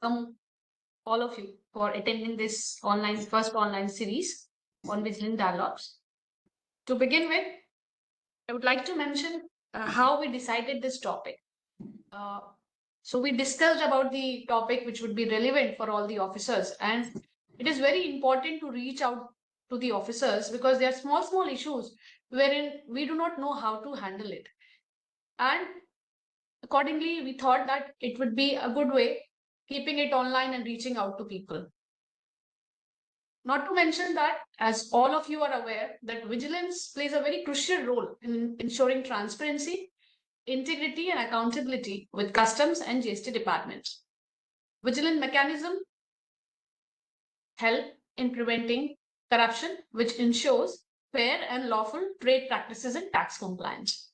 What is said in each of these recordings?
welcome all of you for attending this first online series on Vigilance Dialogues. To begin with, I would like to mention how we decided this topic. Uh, so we discussed about the topic which would be relevant for all the officers, and it is very important to reach out to the officers because there are small issues wherein we do not know how to handle it. And accordingly, we thought that it would be a good way keeping it online and reaching out to people. Not to mention that, as all of you are aware, that vigilance plays a very crucial role in ensuring transparency, integrity, and accountability with customs and GST departments. Vigilant mechanism help in preventing corruption, which ensures fair and lawful trade practices and tax compliance.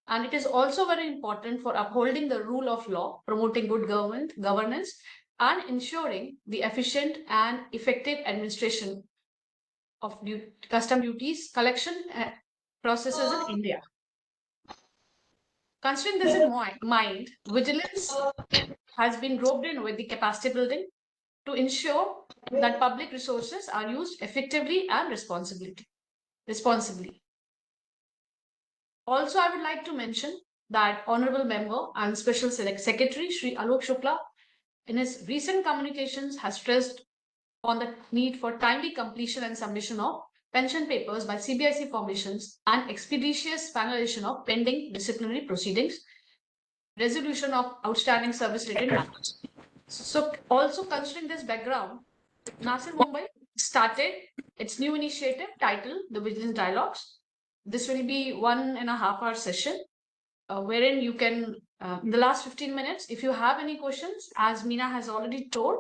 And it is also very important for upholding the rule of law, promoting good governance, and ensuring the efficient and effective administration of custom duties collection processes in India. Considering this in mind, vigilance has been roped in with the capacity building to ensure that public resources are used effectively and responsibly. Also, I would like to mention that Honorable Member and Special Secretary Shri Alok Shukla, in his recent communications, has stressed on the need for timely completion and submission of pension papers by CBIC formations and expeditious finalisation of pending disciplinary proceedings, resolution of outstanding service-related matters. So, also considering this background, NACIN Mumbai started its new initiative titled the Vigilance Dialogues. This will be 1.5 hour session wherein you can, in the last 15 minutes, if you have any questions, as Meena has already told,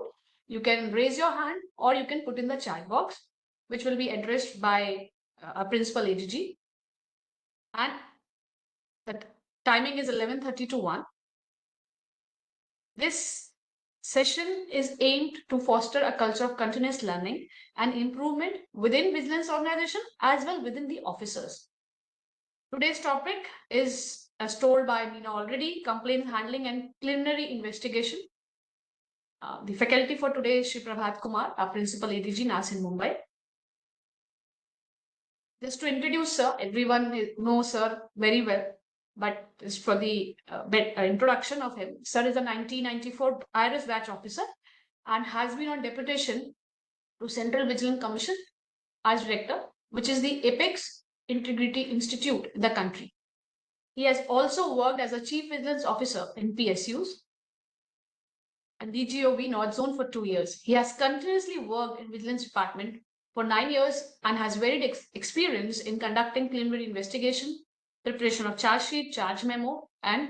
you can raise your hand or you can put in the chat box, which will be addressed by our principal ADG. And the timing is 11:30 to 1. This session is aimed to foster a culture of continuous learning and improvement within vigilance organization as well within the officers. Today's topic is, as told by Meena already, complaint handling and preliminary investigation. The faculty for today is Shri Prabhat Kumar, our principal ADG NACIN Mumbai. Just to introduce sir, everyone knows sir very well, but just for the introduction of him, sir is a 1994 IRS batch officer and has been on deputation to Central Vigilance Commission as director, which is the apex integrity institute in the country. He has also worked as a chief vigilance officer in PSUs and DGOV North Zone for 2 years. He has continuously worked in vigilance department for 9 years and has varied experience in conducting preliminary investigation, preparation of charge sheet, charge memo, and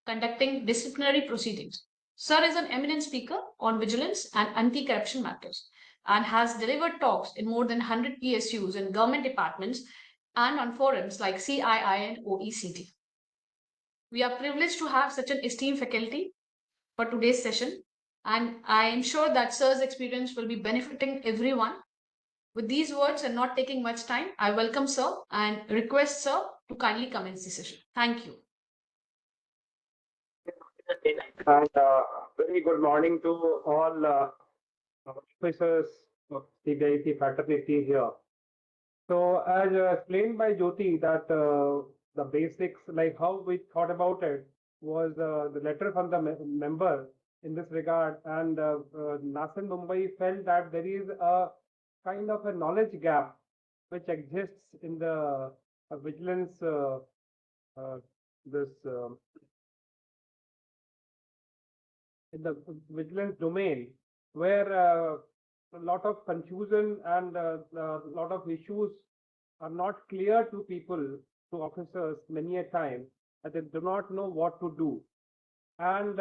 conducting disciplinary proceedings. Sir is an eminent speaker on vigilance and anti-corruption matters and has delivered talks in more than 100 PSUs in government departments and on forums like CII and OECD. We are privileged to have such an esteemed faculty for today's session, and I am sure that sir's experience will be benefiting everyone. With these words and not taking much time, I welcome sir and request sir to kindly commence the session. Thank you. And very good morning to all officers of CBIC fraternity here. So as explained by Jyoti that the basics, like how we thought about it, was the letter from the member in this regard, and NACIN Mumbai felt that there is a kind of a knowledge gap which exists in the vigilance in the vigilance domain, where a lot of confusion and a lot of issues are not clear to people, to officers many a time, that they do not know what to do. And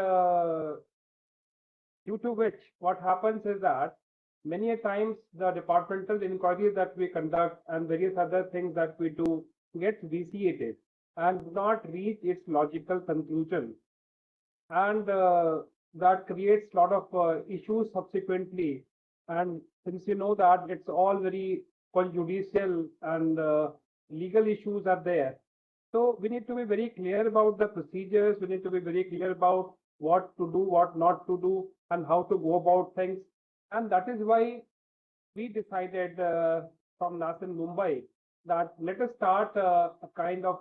due to which what happens is that many a times the departmental inquiries that we conduct and various other things that we do gets vitiated and do not reach its logical conclusion. And that creates a lot of issues subsequently. And since you know that it's all very judicial and legal issues are there, so we need to be very clear about the procedures. We need to be very clear about what to do, what not to do, and how to go about things. And that is why we decided from NACIN Mumbai that let us start a kind of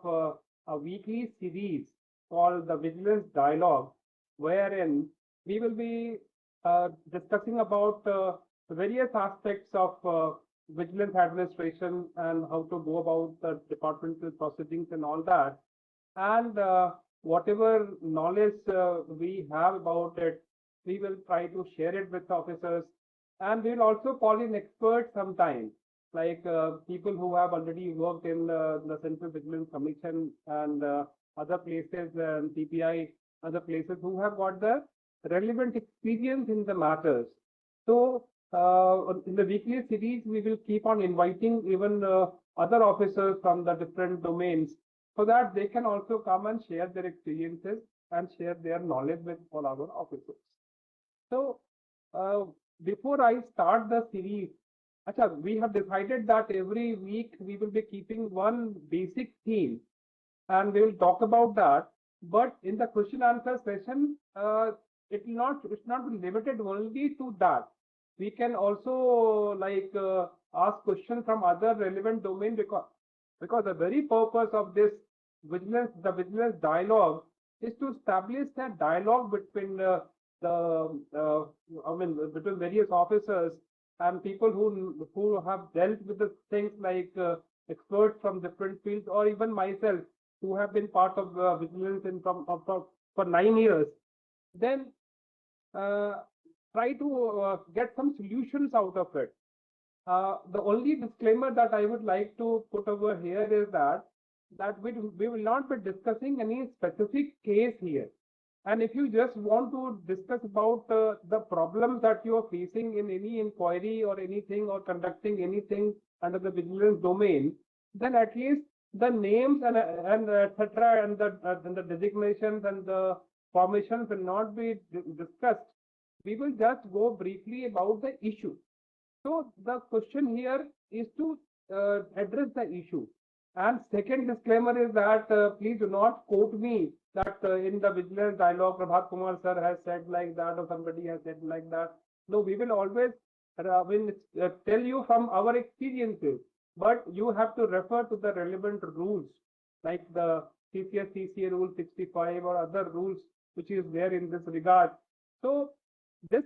a weekly series called the Vigilance Dialogue, wherein we will be discussing about various aspects of vigilance administration and how to go about the departmental proceedings and all that. And whatever knowledge we have about it, we will try to share it with officers. And we will also call in experts sometime, like people who have already worked in the Central Vigilance Commission and other places, and CBI, other places who have got the relevant experience in the matters. So in the weekly series, we will keep on inviting even other officers from the different domains so that they can also come and share their experiences and share their knowledge with all our officers. So before I start the series, we have decided that every week we will be keeping one basic theme and we will talk about that. But in the question answer session, it's not limited only to that. We can also ask questions from other relevant domain, because the very purpose of this vigilance dialogue is to establish a dialogue between between various officers and people who have dealt with the things, like experts from different fields, or even myself, who have been part of vigilance for 9 years. Then try to get some solutions out of it. The only disclaimer that I would like to put over here is that we will not be discussing any specific case here. And if you just want to discuss about the problems that you are facing in any inquiry or anything, or conducting anything under the vigilance domain, then at least the names and etc. and the designations and the formations will not be discussed. We will just go briefly about the issue. So the question here is to address the issue. And second disclaimer is that please do not quote me that in the Vigilance Dialogue, Prabhat Kumar sir has said like that, or somebody has said like that. No, we will always tell you from our experiences, but you have to refer to the relevant rules, like the CCA Rule 65 or other rules which is there in this regard. So this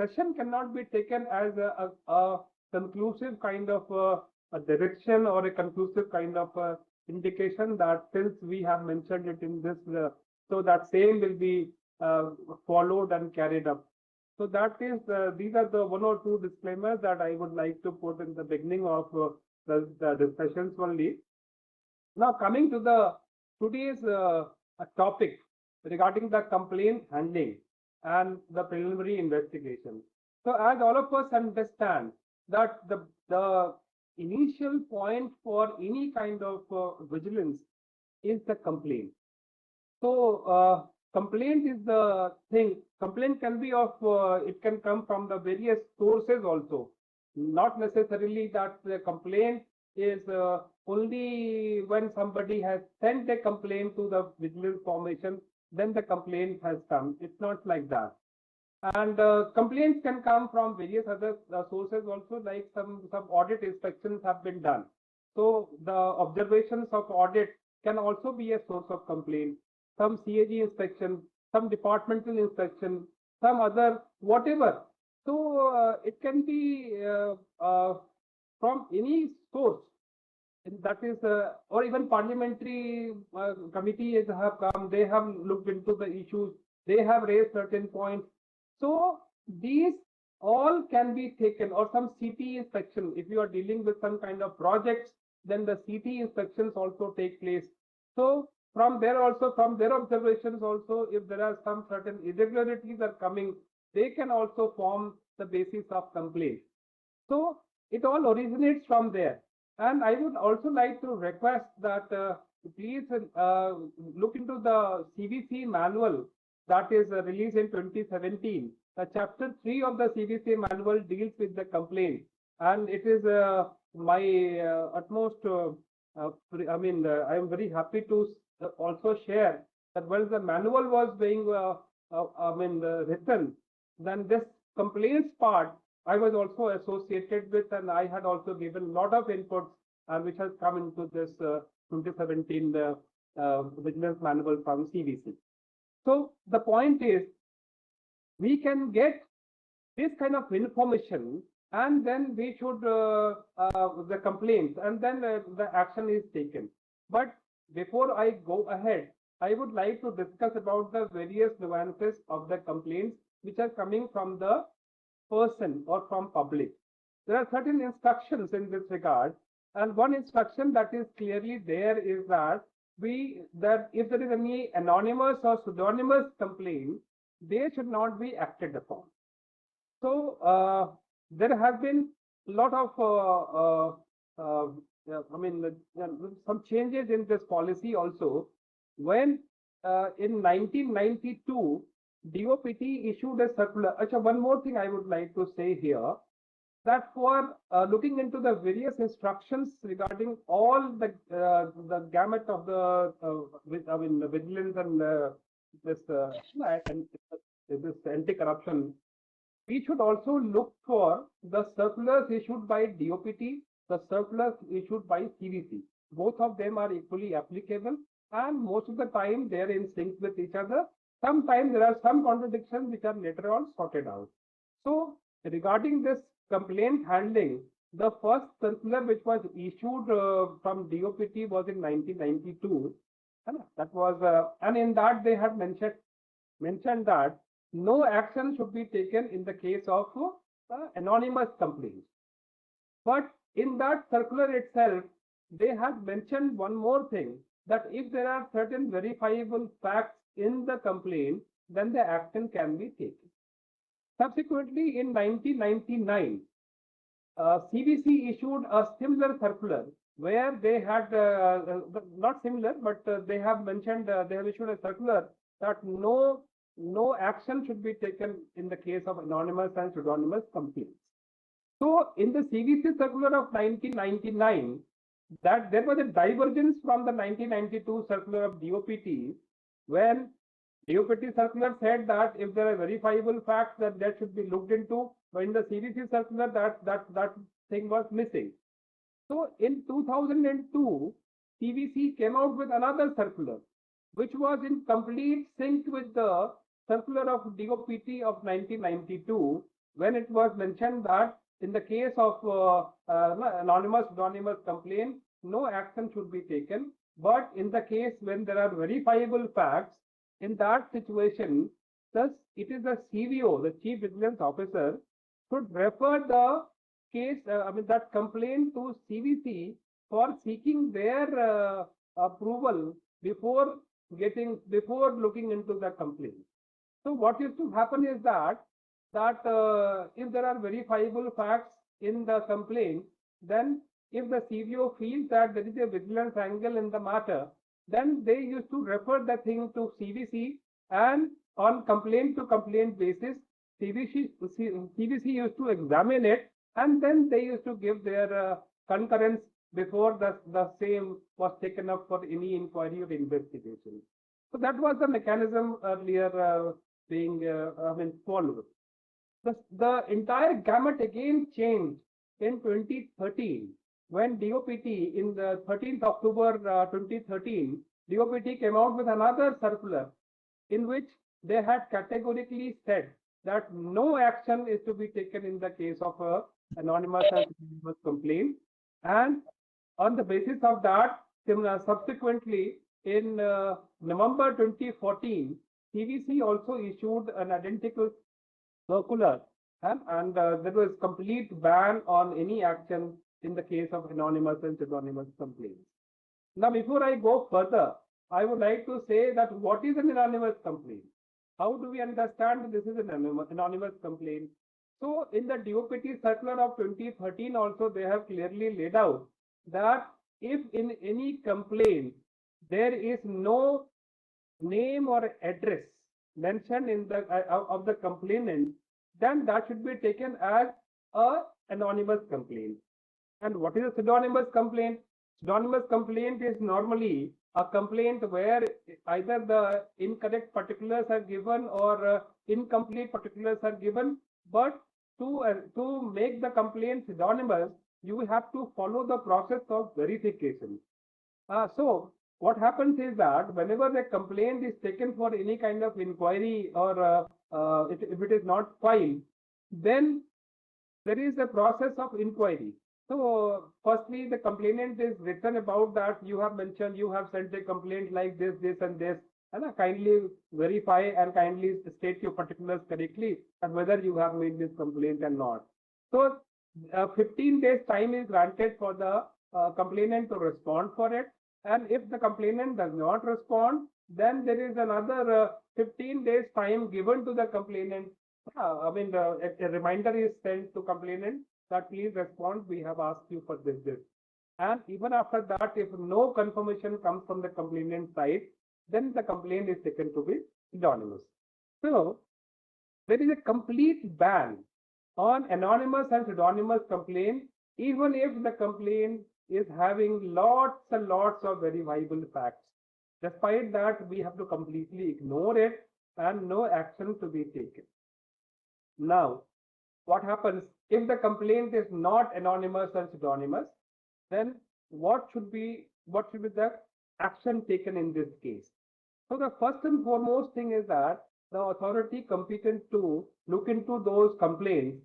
session cannot be taken as a conclusive kind of a direction or a conclusive kind of indication that since we have mentioned it in this, so that same will be followed and carried up. So that is, these are the one or two disclaimers that I would like to put in the beginning of the discussions only. Now coming to the today's topic regarding the complaint handling and the preliminary investigation. So as all of us understand that the initial point for any kind of vigilance is the complaint. So complaint is the thing. Complaint can be of, it can come from the various sources also. Not necessarily that the complaint is only when somebody has sent a complaint to the vigilance formation, then the complaint has come. It's not like that. And complaints can come from various other sources also, like some audit inspections have been done. So the observations of audit can also be a source of complaint. Some CAG inspection, some departmental inspection, some other whatever. So it can be from any source. That is, or even parliamentary committees have come, they have looked into the issues, they have raised certain points. So these all can be taken, or some CT inspection. If you are dealing with some kind of projects, then the CT inspections also take place. So from there also, from their observations also, if there are some certain irregularities are coming, they can also form the basis of complaint. So it all originates from there. And I would also like to request that please look into the CVC manual that is released in 2017. Chapter 3 of the CVC manual deals with the complaint, and it is my utmost. I am very happy to also share that when the manual was being written, then this complaints part I was also associated with, and I had also given a lot of inputs, which has come into this 2017 Vigilance Manual from CBIC. So the point is, we can get this kind of information, and then we should the complaints, and then the action is taken. But before I go ahead, I would like to discuss about the various nuances of the complaints which are coming from the person or from public. There are certain instructions in this regard, and one instruction that is clearly there is that if there is any anonymous or pseudonymous complaint, they should not be acted upon. So there have been a lot of some changes in this policy also. When in 1992 DOPT issued a circular. Achha, one more thing I would like to say here, that for looking into the various instructions regarding all the gamut of the the vigilance and this anti-corruption, we should also look for the circulars issued by DOPT, the circulars issued by CBIC. Both of them are equally applicable, and most of the time they are in sync with each other. Sometimes there are some contradictions which are later on sorted out. So regarding this complaint handling, the first circular which was issued from DOPT was in 1992. That was, and in that they had mentioned that no action should be taken in the case of anonymous complaints. But in that circular itself, they had mentioned one more thing, that if there are certain verifiable facts in the complaint, then the action can be taken. Subsequently, in 1999, CBIC issued a similar circular where they had, not similar, but they have mentioned, they have issued a circular that no action should be taken in the case of anonymous and pseudonymous complaints. So in the CBIC circular of 1999, that there was a divergence from the 1992 circular of DOPT, when DOPT circular said that if there are verifiable facts, that should be looked into, but in the CBIC circular that thing was missing. So in 2002, CBIC came out with another circular, which was in complete sync with the circular of DOPT of 1992, when it was mentioned that in the case of anonymous complaint, no action should be taken. But in the case when there are verifiable facts, in that situation, thus it is the CVO, the Chief Vigilance Officer, should refer the case, that complaint to CBIC for seeking their approval before looking into the complaint. So what used to happen is that if there are verifiable facts in the complaint, then if the CVO feels that there is a vigilance angle in the matter, then they used to refer the thing to CBIC, and on complaint to complaint basis, CBIC used to examine it, and then they used to give their concurrence before the same was taken up for any inquiry or investigation. So that was the mechanism earlier being followed. The entire gamut again changed in 2013, when DOPT, in the 13th October 2013, DOPT came out with another circular in which they had categorically said that no action is to be taken in the case of a anonymous and anonymous complaint. And on the basis of that, subsequently in November 2014, CBIC also issued an identical circular, and there was complete ban on any action in the case of anonymous and pseudonymous complaints. Now, before I go further, I would like to say that what is an anonymous complaint? How do we understand this is an anonymous complaint? So in the DOPT circular of 2013 also, they have clearly laid out that if in any complaint there is no name or address mentioned in the of the complainant, then that should be taken as a anonymous complaint. And what is a pseudonymous complaint? Pseudonymous complaint is normally a complaint where either the incorrect particulars are given, or incomplete particulars are given, but to make the complaint pseudonymous, you have to follow the process of verification. So what happens is that whenever the complaint is taken for any kind of inquiry, or if it is not filed, then there is a process of inquiry. So firstly, the complainant is written about that you have mentioned you have sent a complaint like this and this, and kindly verify and kindly state your particulars correctly and whether you have made this complaint or not. So 15 days time is granted for the complainant to respond for it. And if the complainant does not respond, then there is another 15 days time given to the complainant. A reminder is sent to complainant that please respond, we have asked you for this. And even after that, if no confirmation comes from the complainant side, then the complaint is taken to be anonymous. So there is a complete ban on anonymous and pseudonymous complaint, even if the complaint is having lots and lots of verifiable facts. Despite that, we have to completely ignore it and no action to be taken. Now, what happens if the complaint is not anonymous and pseudonymous? Then what should be the action taken in this case? So the first and foremost thing is that the authority competent to look into those complaints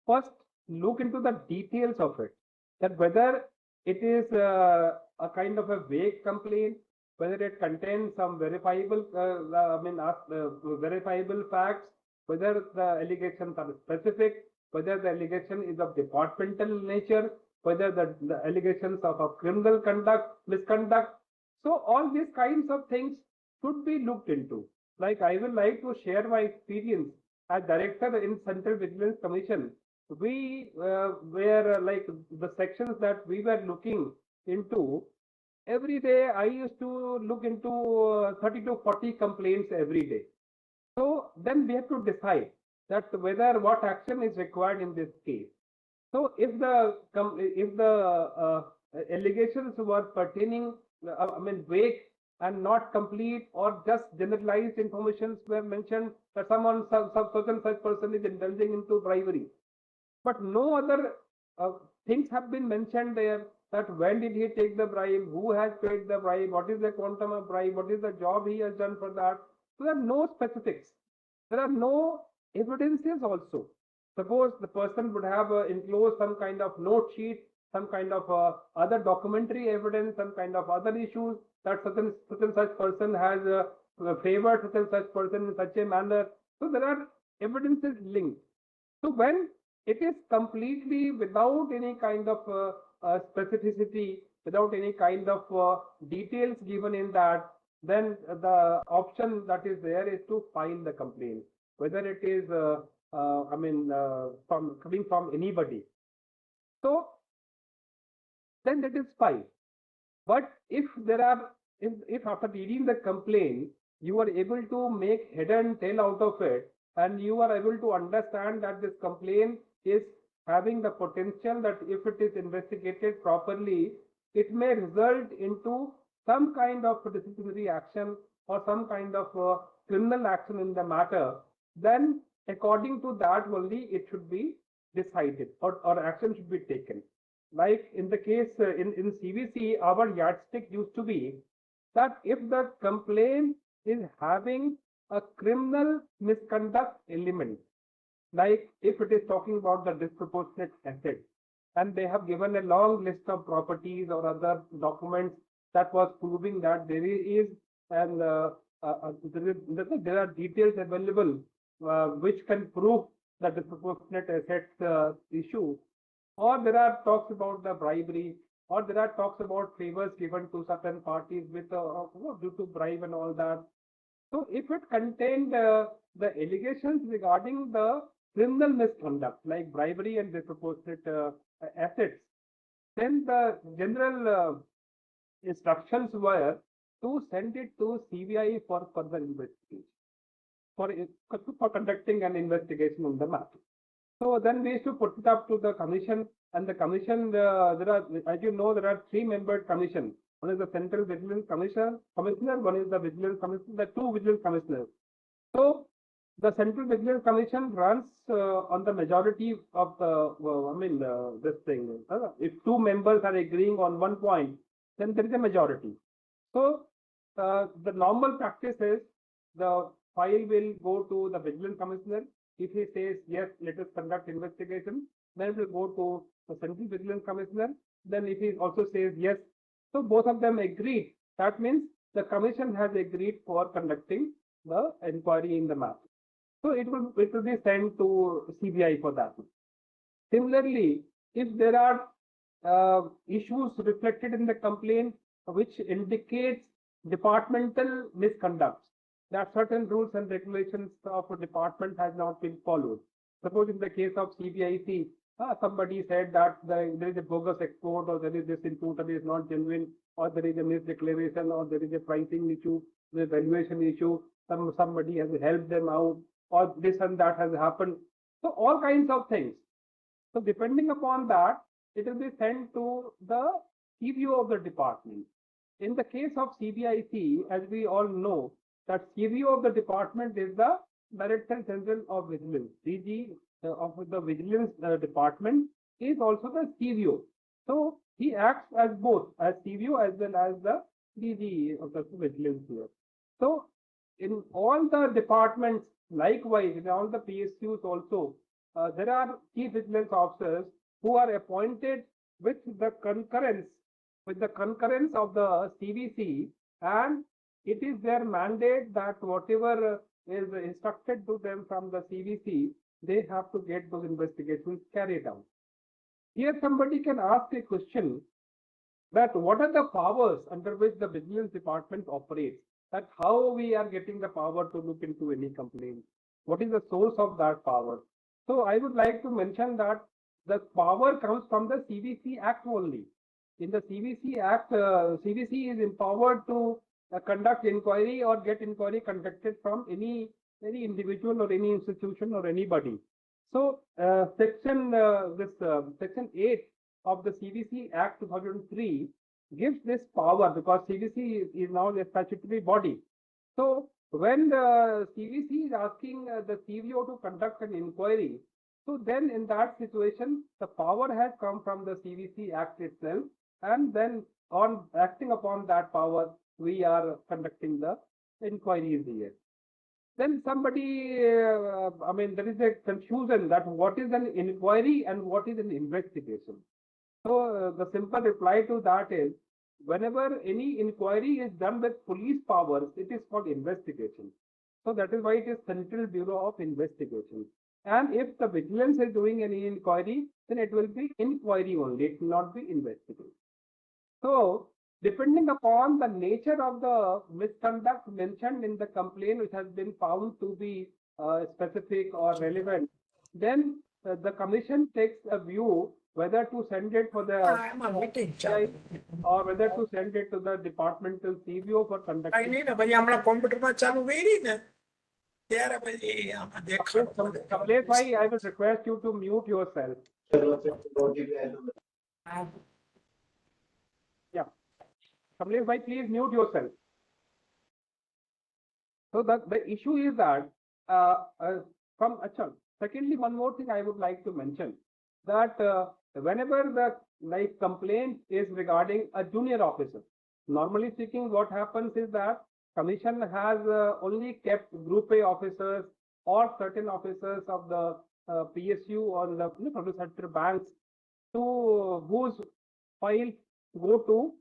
first look into the details of it, that whether it is a kind of a vague complaint, whether it contains some verifiable verifiable facts, whether the allegations are specific, whether the allegation is of departmental nature, whether the allegations of a criminal misconduct. So all these kinds of things should be looked into. Like, I would like to share my experience as director in Central Vigilance Commission. We were like the sections that we were looking into. Every day I used to look into 30 to 40 complaints every day. So then we have to decide that whether what action is required in this case. So if the allegations were pertaining, vague and not complete, or just generalized informations were mentioned that certain such person is indulging into bribery, but no other things have been mentioned there, that when did he take the bribe, who has paid the bribe, what is the quantum of bribe, what is the job he has done for that. So there are no specifics. There are no evidences also. Suppose the person would have enclosed some kind of note sheet, some kind of other documentary evidence, some kind of other issues that certain such person has favored such person in such a manner. So there are evidences linked. So when it is completely without any kind of specificity, without any kind of details given in that, then the option that is there is to file the complaint, whether it is from coming from anybody. So then that is fine. But if after reading the complaint, you are able to make head and tail out of it, and you are able to understand that this complaint is having the potential that if it is investigated properly, it may result into some kind of disciplinary action or some kind of criminal action in the matter, then according to that only it should be decided, or action should be taken. Like in the case in CBC, our yardstick used to be that if the complaint is having a criminal misconduct element, like if it is talking about the disproportionate asset, and they have given a long list of properties or other documents that was proving that there is, and there are details available which can prove the disproportionate assets issue, or there are talks about the bribery, or there are talks about favors given to certain parties with due to bribe and all that. So if it contained the allegations regarding the criminal misconduct like bribery and disproportionate assets, then the general instructions were to send it to CBI for further investigation, for conducting an investigation on the matter. So then we used to put it up to the commission, and the commission, there are, as you know, there are 3-membered commission. One is the Central Vigilance Commissioner, one is the Vigilance Commissioner, the 2 Vigilance Commissioners. So the Central Vigilance Commission runs on the majority of the, this thing. If two members are agreeing on one point, then there is a majority. So the normal practice is the file will go to the Vigilance Commissioner. If he says, yes, let us conduct investigation, then it will go to the Central Vigilance Commissioner. Then if he also says yes, so both of them agreed. That means the commission has agreed for conducting the inquiry in the matter. So it will be sent to CBI for that. Similarly, if there are issues reflected in the complaint which indicates departmental misconduct, that certain rules and regulations of a department has not been followed. Suppose in the case of CBIC, somebody said that there is a bogus export, or there is this input that is not genuine, or there is a misdeclaration, or there is a pricing issue, the valuation issue, somebody has helped them out, or this and that has happened. So all kinds of things. So depending upon that, it will be sent to the CVO of the department. In the case of CBIC, as we all know, that CVO of the department is the Director General of Vigilance. DG of the Vigilance Department is also the CVO. So he acts as both, as CVO as well as the DG of the Vigilance here. So in all the departments, likewise, in all the PSUs also, there are chief vigilance officers who are appointed with the concurrence of the CVC, and it is their mandate that whatever is instructed to them from the CVC, they have to get those investigations carried out. Here somebody can ask a question that what are the powers under which the Vigilance Department operates? That how we are getting the power to look into any complaint? What is the source of that power? So I would like to mention that the power comes from the CVC Act only. In the CVC Act, CVC is empowered to conduct inquiry or get inquiry conducted from any individual or any institution or anybody. So Section 8 of the CVC Act 2003 gives this power, because CVC is now a statutory body. So when the CVC is asking the CVO to conduct an inquiry, so then in that situation, the power has come from the CVC Act itself, and then on acting upon that power, we are conducting the inquiries here. Then somebody, there is a confusion that what is an inquiry and what is an investigation. So the simple reply to that is, whenever any inquiry is done with police powers, it is called investigation. So that is why it is Central Bureau of Investigation. And if the vigilance is doing any inquiry, then it will be inquiry only, it will not be investigation. So depending upon the nature of the misconduct mentioned in the complaint, which has been found to be specific or relevant, then the commission takes a view whether to send it for the or whether to send it to the departmental CVO for conducting. Kamlesh bhai, I will request you to mute yourself. Yeah. Kamlesh bhai, please mute yourself. So the issue is that secondly, one more thing I would like to mention, that whenever the complaint is regarding a junior officer, normally speaking, what happens is that commission has only kept Group A officers or certain officers of the PSU or the public sector banks to whose files go to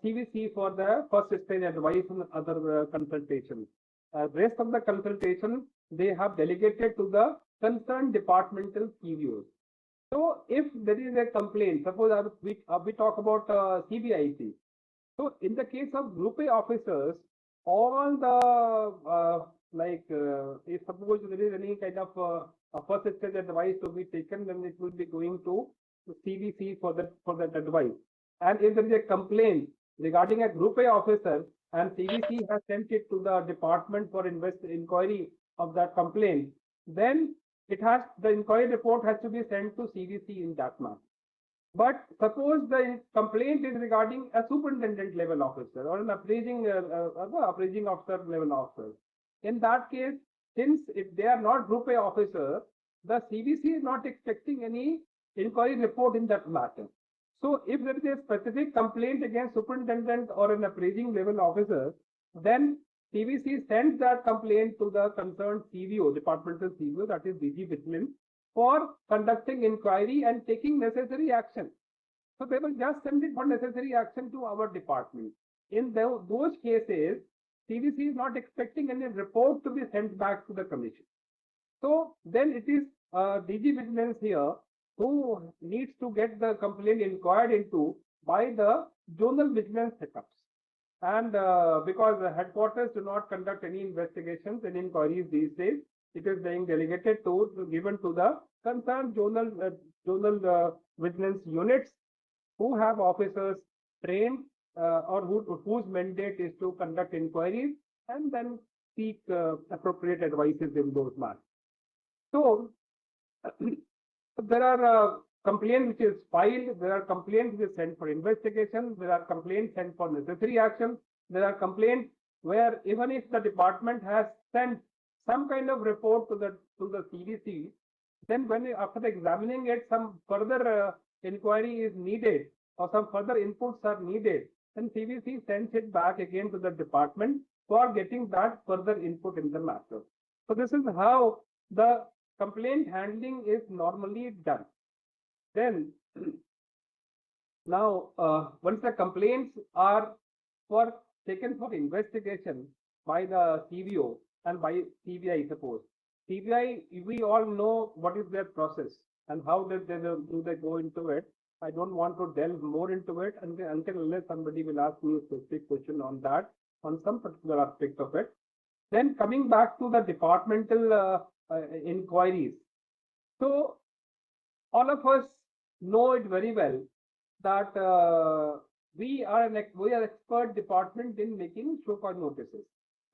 CVC for the first stage advice and other consultation. Rest of the consultation they have delegated to the concerned departmental CVOs. So if there is a complaint, suppose we talk about CBIC. So in the case of Group A officers, all the if suppose there is any kind of first stage advice to be taken, then it will be going to CVC for that advice. And if there is a complaint regarding a Group A officer and CVC has sent it to the department for inquiry of that complaint, then the inquiry report has to be sent to CVC in that manner. But suppose the complaint is regarding a superintendent level officer or an appraising officer level officer. In that case, since if they are not Group A officer, the CBC is not expecting any inquiry report in that matter. So if there is a specific complaint against superintendent or an appraising level officer, then CBC sends that complaint to the concerned CVO, departmental CVO, that is DG Vigilance, for conducting inquiry and taking necessary action. So they will just send it for necessary action to our department. In those cases, CBC is not expecting any report to be sent back to the commission. So then it is DG Vigilance here who needs to get the complaint inquired into by the zonal vigilance setups. And because the headquarters do not conduct any investigations and inquiries these days, it is being delegated to given to the concerned zonal vigilance units who have officers trained or whose mandate is to conduct inquiries and then seek appropriate advices in those matters. So there are complaints which is filed, there are complaints which is sent for investigation, there are complaints sent for necessary action, there are complaints where even if the department has sent some kind of report to the CBC, then when after examining it, some further inquiry is needed or some further inputs are needed, then CBC sends it back again to the department for getting that further input in the matter. So this is how the complaint handling is normally done. Then now once the complaints are taken for investigation by the CVO and by CBI, suppose CBI, we all know what is their process and how do they go into it. I don't want to delve more into it until unless somebody will ask me a specific question on that, on some particular aspect of it. Then coming back to the departmental inquiries. So all of us know it very well that we are expert department in making show cause notices,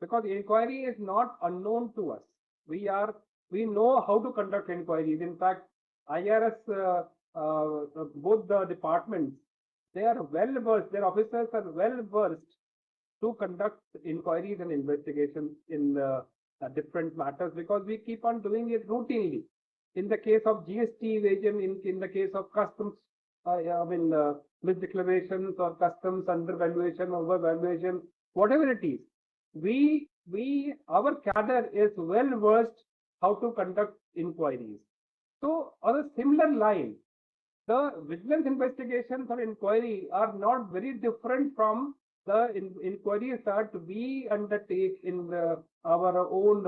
because inquiry is not unknown to us. We know how to conduct inquiries. In fact, IRS both the departments, they are well versed, their officers are well versed to conduct inquiries and investigations in different matters, because we keep on doing it routinely. In the case of GST evasion, in the case of customs, misdeclarations or customs undervaluation, overvaluation, whatever it is, our cadre is well versed how to conduct inquiries. So on a similar line, the vigilance investigations or inquiry are not very different from the inquiries that we undertake in our own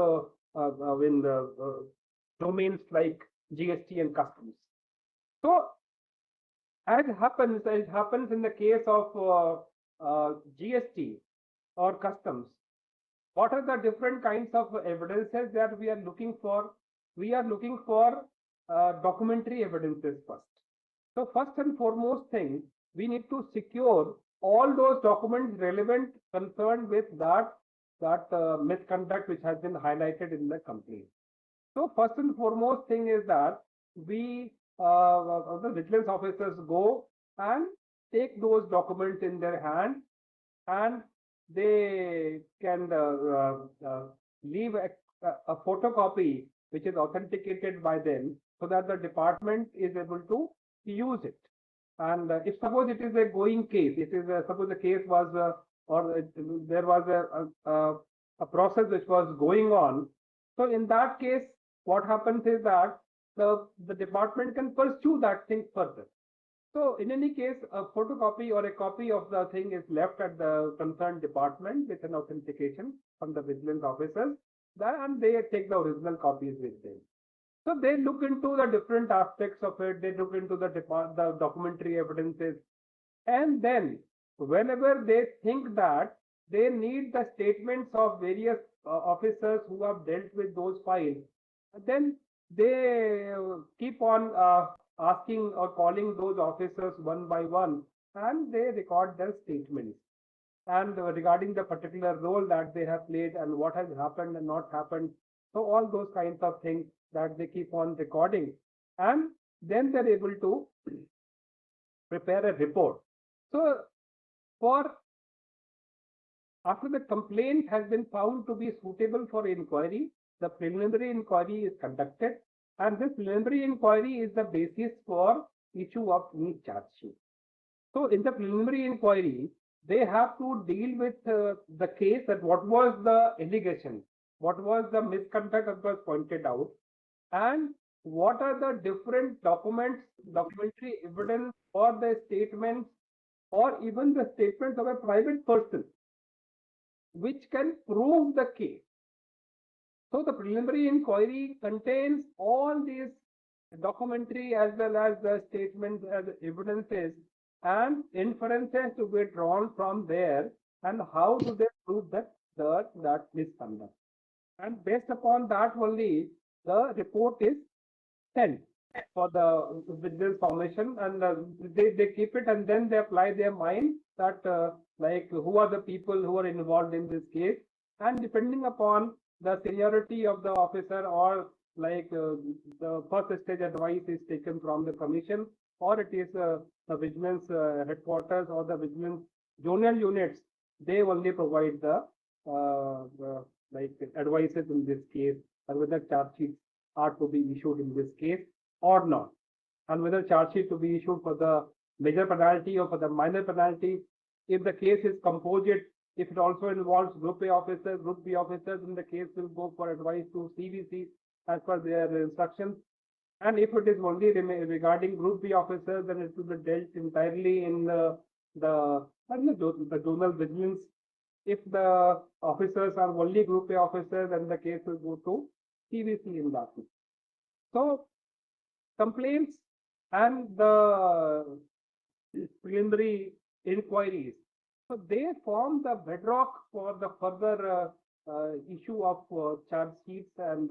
domains like GST and customs. So as it happens in the case of GST or customs, what are the different kinds of evidences that we are looking for? We are looking for documentary evidences first. So first and foremost thing, we need to secure all those documents relevant concerned with that misconduct which has been highlighted in the complaint. So first and foremost thing is that we the vigilance officers go and take those documents in their hand, and they can leave a photocopy which is authenticated by them, so that the department is able to use it. And if suppose it is a going case, suppose the case was there was a process which was going on, so in that case what happens is that the department can pursue that thing further. So in any case, a photocopy or a copy of the thing is left at the concerned department with an authentication from the vigilance officers, and they take the original copies with them. So they look into the different aspects of it, they look into the documentary evidences, and then whenever they think that they need the statements of various officers who have dealt with those files, then they keep on asking or calling those officers one by one, and they record their statements and regarding the particular role that they have played and what has happened and not happened. So all those kinds of things that they keep on recording, and then they're able to prepare a report. So after the complaint has been found to be suitable for inquiry, the preliminary inquiry is conducted, and this preliminary inquiry is the basis for issue of any charge sheet. So in the preliminary inquiry, they have to deal with the case, that what was the allegation, what was the misconduct that was pointed out, and what are the different documents, documentary evidence, or the statements, or even the statements of a private person which can prove the case. So the preliminary inquiry contains all these documentary as well as the statements as evidences and inferences to be drawn from there, and how do they prove that misconduct. And based upon that only, the report is sent for the vigilance formation, and they keep it, and then they apply their mind that like who are the people who are involved in this case, and depending upon the seniority of the officer, or like the first stage advice is taken from the commission, or it is the vigilance headquarters or the vigilance zonal units, they only provide the like advices in this case, and whether charge sheets are to be issued in this case or not, and whether charge sheet to be issued for the major penalty or for the minor penalty. If the case is composite, if it also involves Group A officers, Group B officers, then the case will go for advice to CBIC as per their instructions. And if it is only regarding Group B officers, then it will be dealt entirely in the zonal vigilance. If the officers are only Group A officers, then the case will go to CBIC in that. So complaints and the preliminary inquiries, so they form the bedrock for the further issue of charge sheets and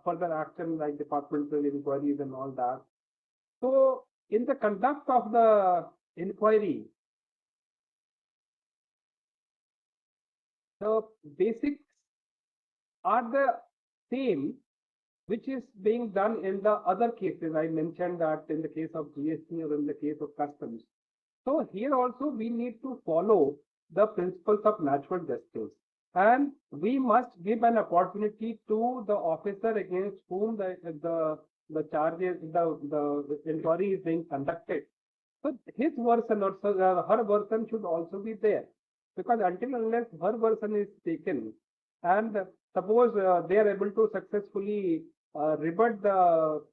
further action like departmental inquiries and all that. So in the conduct of the inquiry, the basics are the same which is being done in the other cases. I mentioned that in the case of GST or in the case of customs. So here also we need to follow the principles of natural justice, and we must give an opportunity to the officer against whom the charges, the inquiry is being conducted. So his version or her version should also be there, because until unless her version is taken, and suppose they are able to successfully rebut all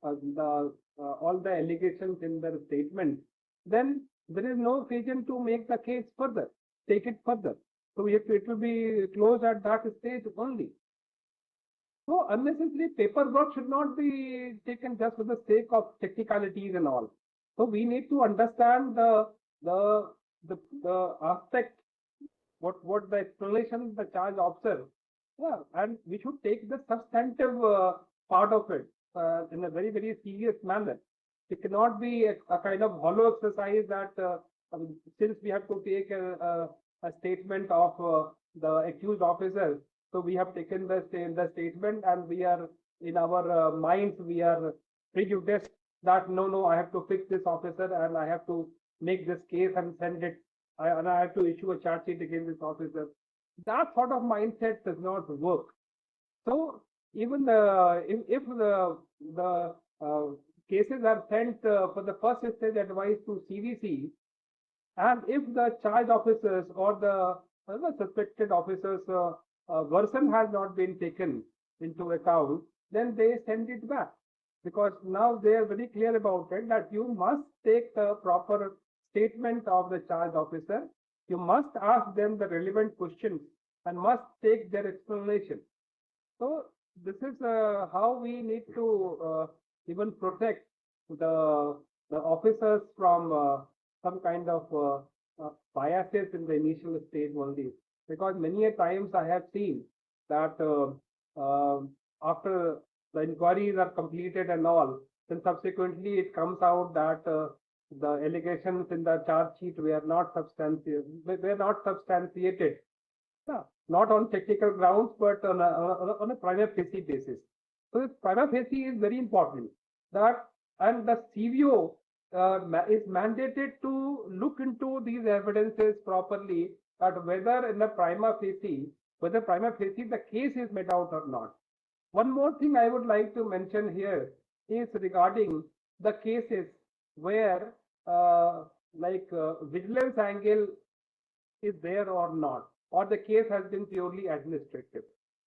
the allegations in their statement, then there is no reason to make the case further, take it further. So it will be closed at that stage only. So unnecessary paperwork should not be taken just for the sake of technicalities and all. So we need to understand the aspect, what the explanation the charge observes. Yeah, and we should take the substantive part of it in a very, very serious manner. It cannot be a kind of hollow exercise that since we have to take a statement of the accused officer, so we have taken the statement, and we are in our minds we are prejudiced that no, I have to fix this officer, and I have to make this case and send it, and I have to issue a charge sheet against this officer. That sort of mindset does not work. So even if the cases are sent for the first stage advice to CVC, and if the charge officers or the suspected officers version has not been taken into account, then they send it back, because now they are very clear about it that you must take the proper statement of the charge officer, you must ask them the relevant questions and must take their explanation. So this is how we need to even protect the officers from some kind of biases in the initial stage only, because many a times I have seen that after the inquiries are completed and all, then subsequently it comes out that the allegations in the charge sheet were not substantiated, not on technical grounds, but on a prima facie basis. So this prima facie is very important. That, and the CVO is mandated to look into these evidences properly, that whether in the prima facie the case is made out or not. One more thing I would like to mention here is regarding the cases where vigilance angle is there or not, or the case has been purely administrative.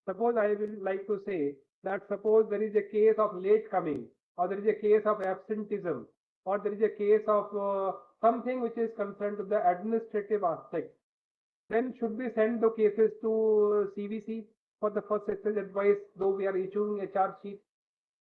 Suppose I will like to say that suppose there is a case of late coming, or there is a case of absenteeism, or there is a case of something which is concerned to the administrative aspect, then should we send the cases to CVC for the first exchange advice, though we are issuing a charge sheet?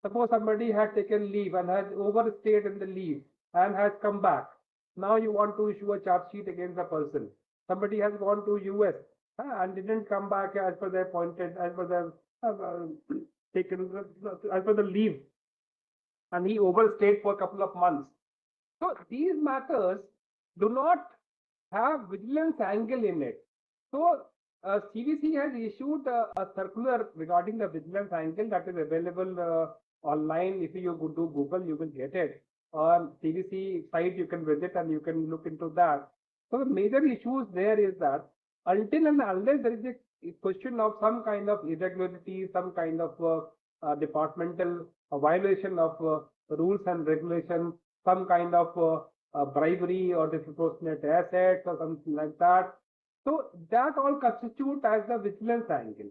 Suppose somebody had taken leave and has overstayed in the leave and has come back. Now you want to issue a charge sheet against the person. Somebody has gone to US and didn't come back as per the appointed, as per the taken, as per the leave, and he overstayed for a couple of months. So these matters do not have vigilance angle in it. So CVC has issued a circular regarding the vigilance angle that is available online. If you go to Google, you will get it. On CVC site, you can visit and you can look into that. So the major issues there is that until and unless there is a question of some kind of irregularity, some kind of departmental violation of rules and regulations, some kind of bribery or disproportionate assets or something like that. So that all constitute as the vigilance angle.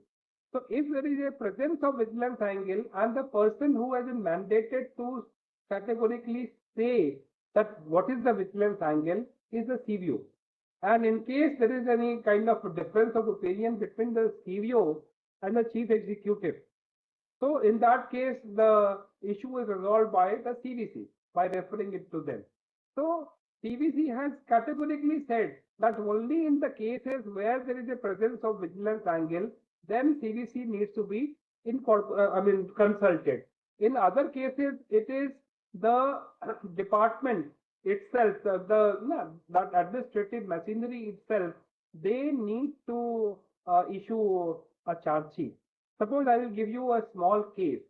So if there is a presence of vigilance angle and the person who has been mandated to categorically say that what is the vigilance angle is the CVO. And in case there is any kind of difference of opinion between the CVO and the chief executive, so in that case, the issue is resolved by the CVC by referring it to them. So CVC has categorically said that only in the cases where there is a presence of vigilance angle, then CVC needs to be consulted. In other cases, it is the department itself, that administrative machinery itself, they need to issue a charge sheet. Suppose I will give you a small case.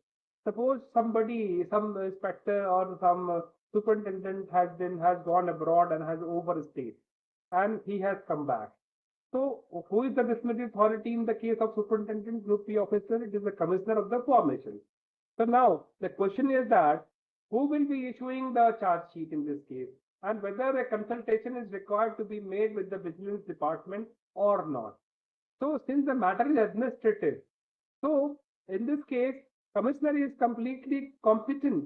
Suppose somebody, some inspector or some superintendent has gone abroad and has overstayed, and he has come back. So who is the disciplinary authority in the case of superintendent, group P officer? It is the commissioner of the formation. So now the question is that who will be issuing the charge sheet in this case, and whether a consultation is required to be made with the vigilance department or not. So since the matter is administrative, so in this case, commissioner is completely competent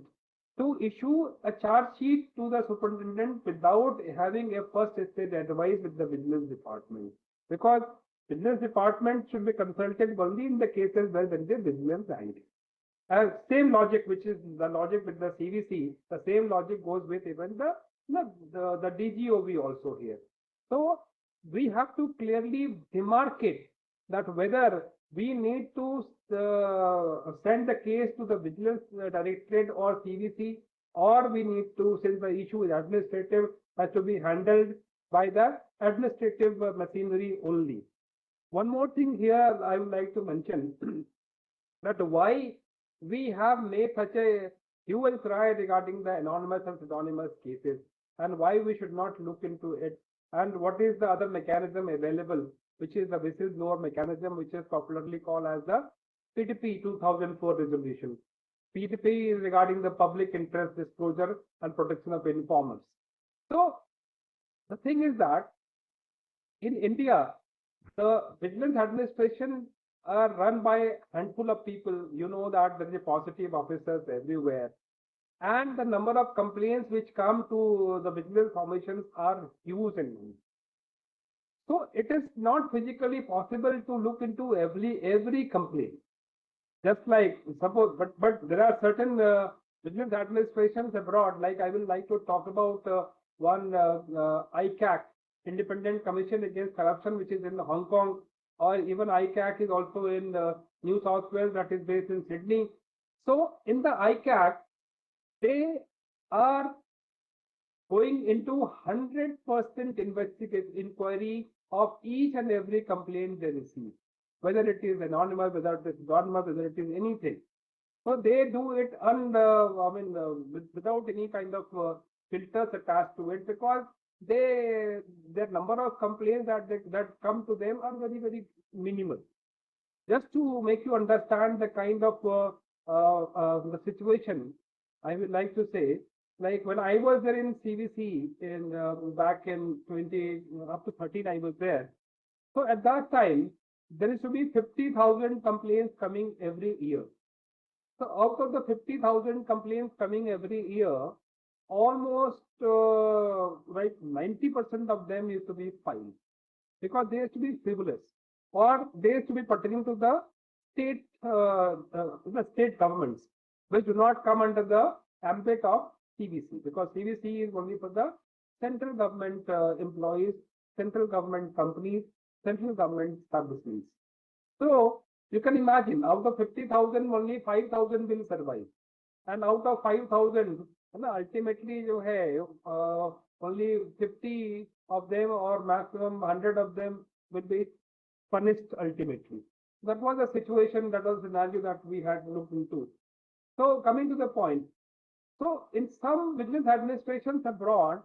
to issue a charge sheet to the superintendent without having a first stage advice with the vigilance department, because vigilance department should be consulted only in the cases where there is a vigilance angle. Same logic, which is the logic with the CVC, the same logic goes with even the DGOV also here. So we have to clearly demarcate that whether we need to send the case to the Vigilance Directorate or CVC, or we need to, since the issue is administrative, has to be handled by the administrative machinery only. One more thing here I would like to mention that why we have made such a hue and cry regarding the anonymous and pseudonymous cases, and why we should not look into it, and what is the other mechanism available, which is the whistleblower mechanism, which is popularly called as the PTP 2004 resolution. PTP is regarding the public interest disclosure and protection of informers. So the thing is that in India, the vigilance administration are run by a handful of people. You know that there is a paucity of officers everywhere, and the number of complaints which come to the vigilance commissions are huge in number. So it is not physically possible to look into every complaint. Just like suppose, but there are certain vigilance administrations abroad. Like I will like to talk about one ICAC, Independent Commission Against Corruption, which is in Hong Kong, or even ICAC is also in New South Wales, that is based in Sydney. So in the ICAC, they are going into 100% inquiry of each and every complaint they receive, whether it is anonymous, whether it is anonymous, whether it is anything. So they do it without any kind of filters attached to it, because their number of complaints that come to them are very, very minimal. Just to make you understand the kind of the situation, I would like to say, like when I was there in CVC in back in 20 up to 13, I was there. So at that time, there used to be 50,000 complaints coming every year. So out of the 50,000 complaints coming every year, almost like 90% of them used to be filed because they used to be frivolous or they used to be pertaining to the state governments, which do not come under the ambit of CVC because CVC is only for the central government employees, central government companies, central government services. So you can imagine out of 50,000, only 5,000 will survive. And out of 5,000, ultimately you have only 50 of them or maximum 100 of them will be punished ultimately. That was a situation, that was a scenario that we had looked into. So coming to the point, so in some vigilance administrations abroad,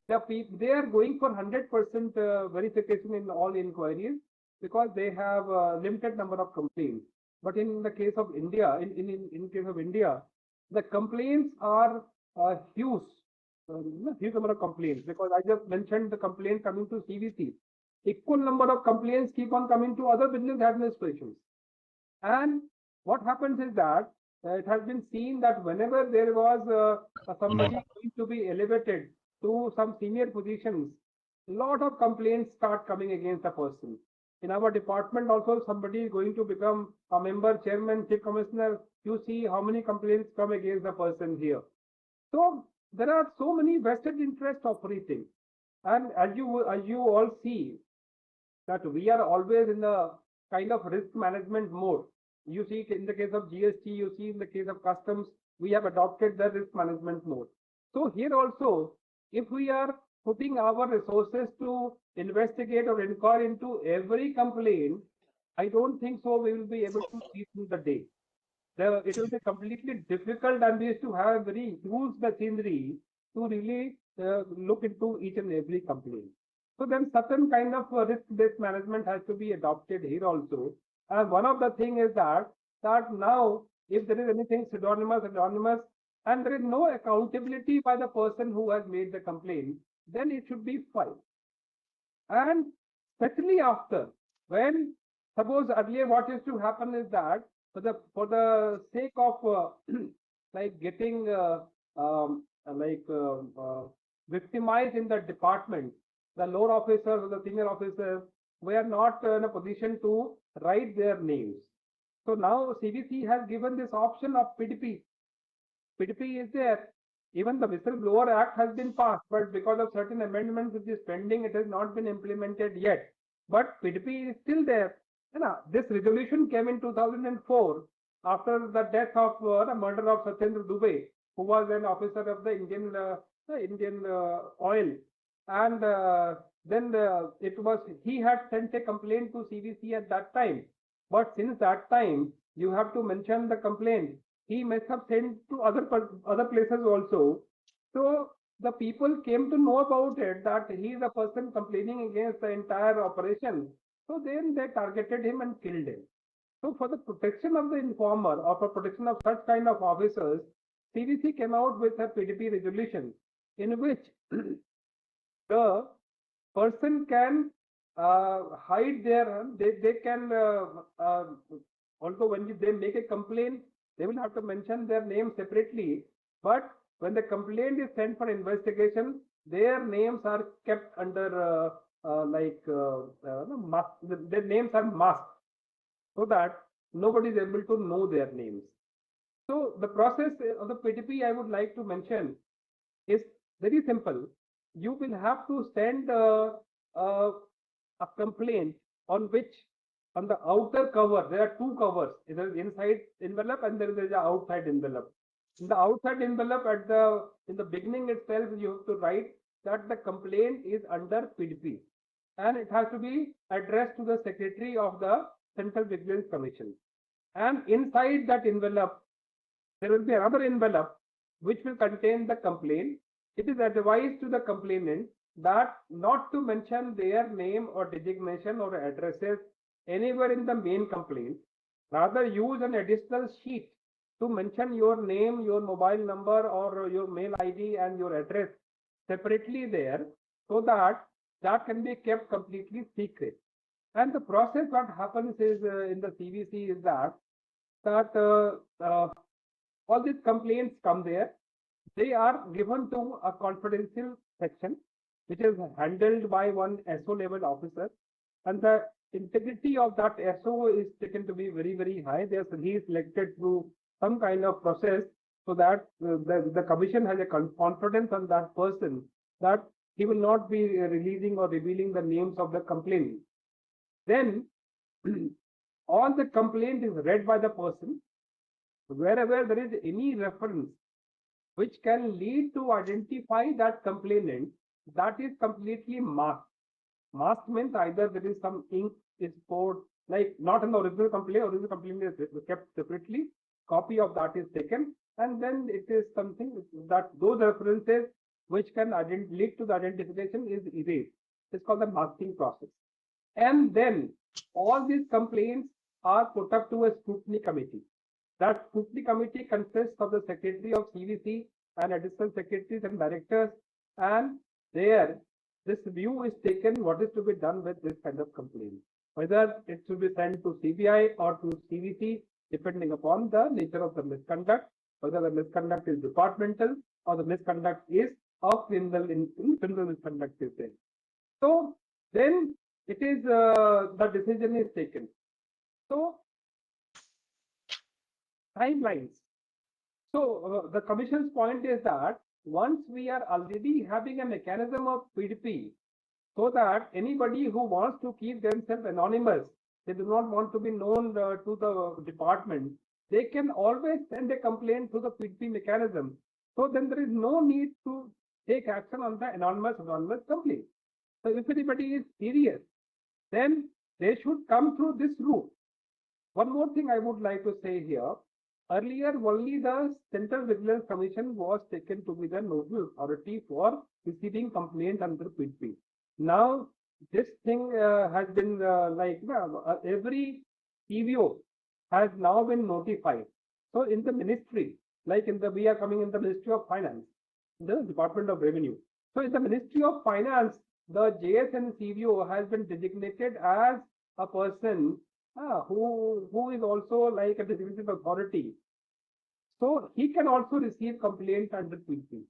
they are going for 100% verification in all inquiries because they have a limited number of complaints. But in the case of India, in case of India, the complaints are huge, huge number of complaints because I just mentioned the complaint coming to CVC. Equal number of complaints keep on coming to other vigilance administrations. And what happens is that it has been seen that whenever there was somebody going to be elevated to some senior positions, a lot of complaints start coming against the person. In our department also, somebody is going to become a member, chairman, chief commissioner. You see how many complaints come against the person here. So there are so many vested interests operating. And as you all see, that we are always in the kind of risk management mode. You see in the case of GST, you see in the case of customs, we have adopted the risk management mode. So here also, if we are putting our resources to investigate or inquire into every complaint, I don't think so we will be able to see through the day. It will be completely difficult and we have to have very huge machinery to really look into each and every complaint. So then certain kind of risk-based management has to be adopted here also. And one of the thing is that now if there is anything pseudonymous, anonymous, and there is no accountability by the person who has made the complaint, then it should be filed. And especially after, when suppose earlier what used to happen is that for the sake of like getting victimized in the department, the lower officers or the senior officers were not in a position to write their names. So now CBC has given this option of PDP. PDP is there. Even the Whistleblower Act has been passed, but because of certain amendments which is pending, it has not been implemented yet. But PDP is still there. This resolution came in 2004 after the death of the murder of Satyendra Dubey, who was an officer of the Indian Oil, and then he had sent a complaint to CVC at that time. But since that time, you have to mention the complaint. He must have sent to other places also. So the people came to know about it that he is a person complaining against the entire operation. So then they targeted him and killed him. So for the protection of the informer or for protection of such kind of officers, CVC came out with a PDP resolution in which the person can hide their, they can, although when they make a complaint, they will have to mention their name separately. But when the complaint is sent for investigation, their names are kept under their names are masked so that nobody is able to know their names. So the process of the PDP I would like to mention is very simple. You will have to send a complaint on which on the outer cover there are two covers. There is inside envelope and there is an outside envelope. In the outside envelope in the beginning itself you have to write that the complaint is under PDP and it has to be addressed to the Secretary of the Central Vigilance Commission. And inside that envelope there will be another envelope which will contain the complaint. It is advised to the complainant that not to mention their name or designation or addresses anywhere in the main complaint. Rather, use an additional sheet to mention your name, your mobile number, or your mail ID and your address separately there, so that that can be kept completely secret. And the process what happens is in the CVC is that all these complaints come there. They are given to a confidential section, which is handled by one SO level officer, and the integrity of that SO is taken to be very, very high. He is selected through some kind of process, so that the commission has a confidence on that person, that he will not be releasing or revealing the names of the complainant. Then all the complaint is read by the person. Wherever there is any reference which can lead to identify that complainant, that is completely masked. Masked means either there is some ink is poured, like not in the original complaint is kept separately, copy of that is taken, and then it is something that those references which can lead to the identification is erased. It's called the masking process. And then all these complaints are put up to a scrutiny committee. That scrutiny committee consists of the secretary of CVC and additional secretaries and directors, and there this view is taken what is to be done with this kind of complaint, whether it should be sent to CBI or to CVC, depending upon the nature of the misconduct, whether the misconduct is departmental or the misconduct is of criminal misconduct is there. So then it is the decision is taken. So timelines. So the commission's point is that once we are already having a mechanism of PDP, so that anybody who wants to keep themselves anonymous, they do not want to be known to the department, they can always send a complaint to the PDP mechanism. So then there is no need to take action on the anonymous complaint. So if anybody is serious, then they should come through this route. One more thing I would like to say here. Earlier, only the Central Vigilance Commission was taken to be the nodal authority for receiving complaints under PDP. Now, this thing has been every CVO has now been notified. So, in the ministry, we are coming in the Ministry of Finance, the Department of Revenue. So, in the Ministry of Finance, the JSN CVO has been designated as a person who is also like a designated authority. So he can also receive complaints under PDP.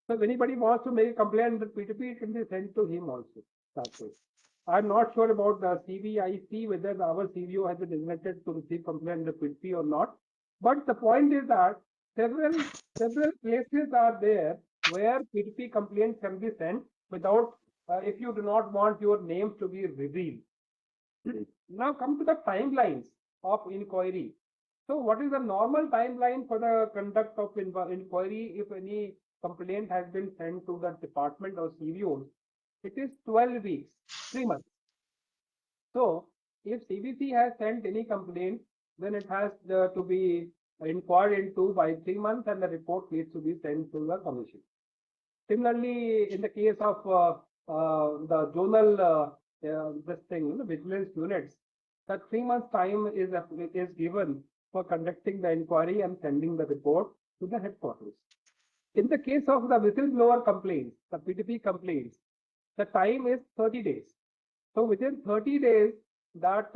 So if anybody wants to make a complaint under PDP, it can be sent to him also. That's it. I'm not sure about the CBIC, whether our CVO has been designated to receive complaint under PDP or not. But the point is that several places are there where PDP complaints can be sent without, if you do not want your names to be revealed. Now come to the timelines of inquiry. So what is the normal timeline for the conduct of inquiry if any complaint has been sent to the department or CVOs? It is 12 weeks, 3 months. So if CVC has sent any complaint, then it has to be inquired into by 3 months, and the report needs to be sent to the commission. Similarly, in the case of the zonal vigilance units, that 3 months time is given for conducting the inquiry and sending the report to the headquarters. In the case of the whistleblower complaints, the PDP complaints, the time is 30 days. So within 30 days, that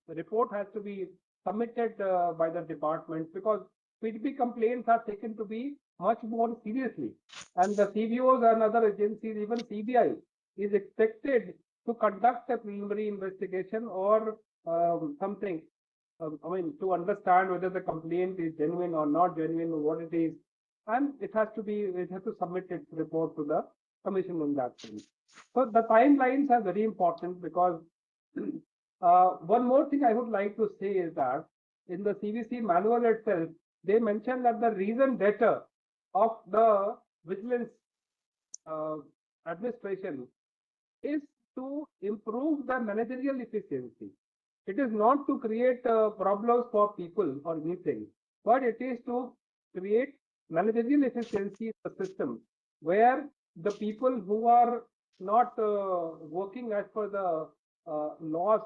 report has to be submitted by the department, because PDP complaints are taken to be much more seriously, and the CVOs and other agencies, even CBI, is expected to conduct a preliminary investigation or something. To understand whether the complaint is genuine or not genuine, or what it is, and it has to submit its report to the commission on that thing. So the timelines are very important, because one more thing I would like to say is that in the CVC manual itself, they mention that the reason data of the vigilance administration is to improve the managerial efficiency. It is not to create problems for people or anything, but it is to create managerial efficiency in the system, where the people who are not working as per the laws,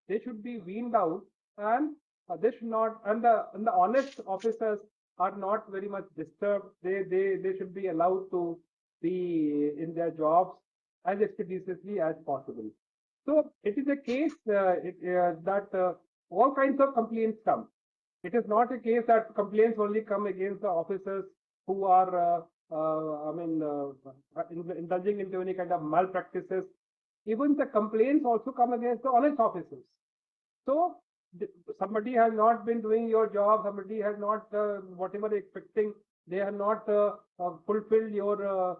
they should be weaned out, and they should not, and the honest officers are not very much disturbed. They should be allowed to be in their jobs as expeditiously as possible. So it is a case that all kinds of complaints come. It is not a case that complaints only come against the officers who are, indulging into any kind of malpractices. Even the complaints also come against the honest officers. So somebody has not been doing your job, somebody has not, whatever expecting, they have not fulfilled your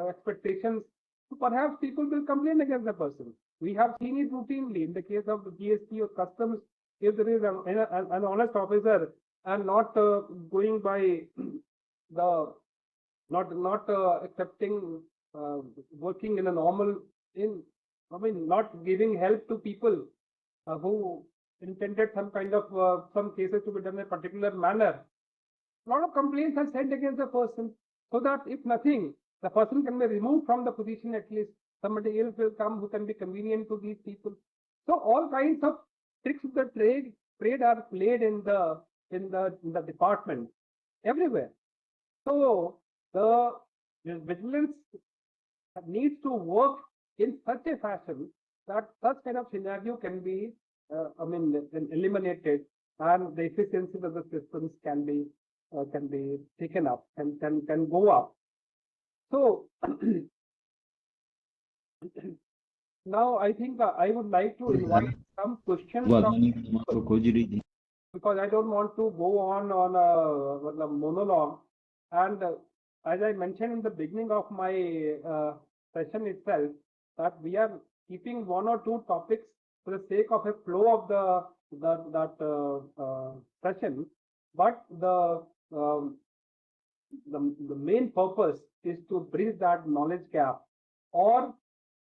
expectations. So perhaps people will complain against the person. We have seen it routinely in the case of the GST or Customs. If there is an honest officer and not going by the not accepting working in a normal not giving help to people who intended some kind of some cases to be done in a particular manner. A lot of complaints are sent against the person, so that if nothing, the person can be removed from the position. At least somebody else will come who can be convenient to these people. So all kinds of tricks of the trade are played in the department everywhere. So the vigilance needs to work in such a fashion that such kind of scenario can be eliminated, and the efficiency of the systems can be taken up and can go up. So now I think I would like to invite some questions from, because I don't want to go on a monologue. And as I mentioned in the beginning of my session itself, that we are keeping one or two topics for the sake of a flow of that session, but the main purpose is to bridge that knowledge gap or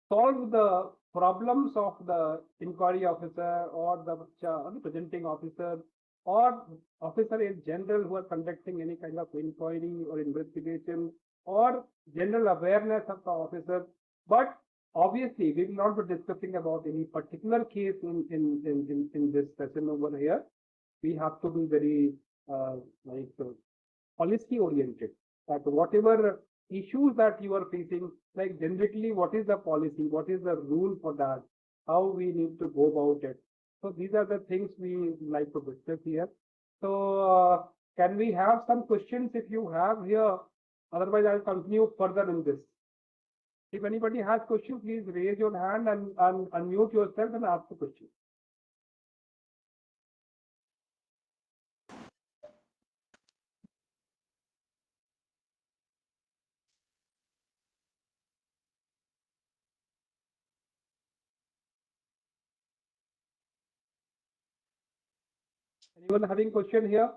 solve the problems of the inquiry officer or the presenting officer or officer in general who are conducting any kind of inquiry or investigation, or general awareness of the officer. But obviously we will not be discussing about any particular case in this session over here. We have to be very policy oriented, that whatever issues that you are facing, like generically what is the policy, what is the rule for that, how we need to go about it. So these are the things we like to discuss here. So can we have some questions if you have here? Otherwise I'll continue further in this. If anybody has questions, please raise your hand and unmute yourself and ask the question. Anyone having question here?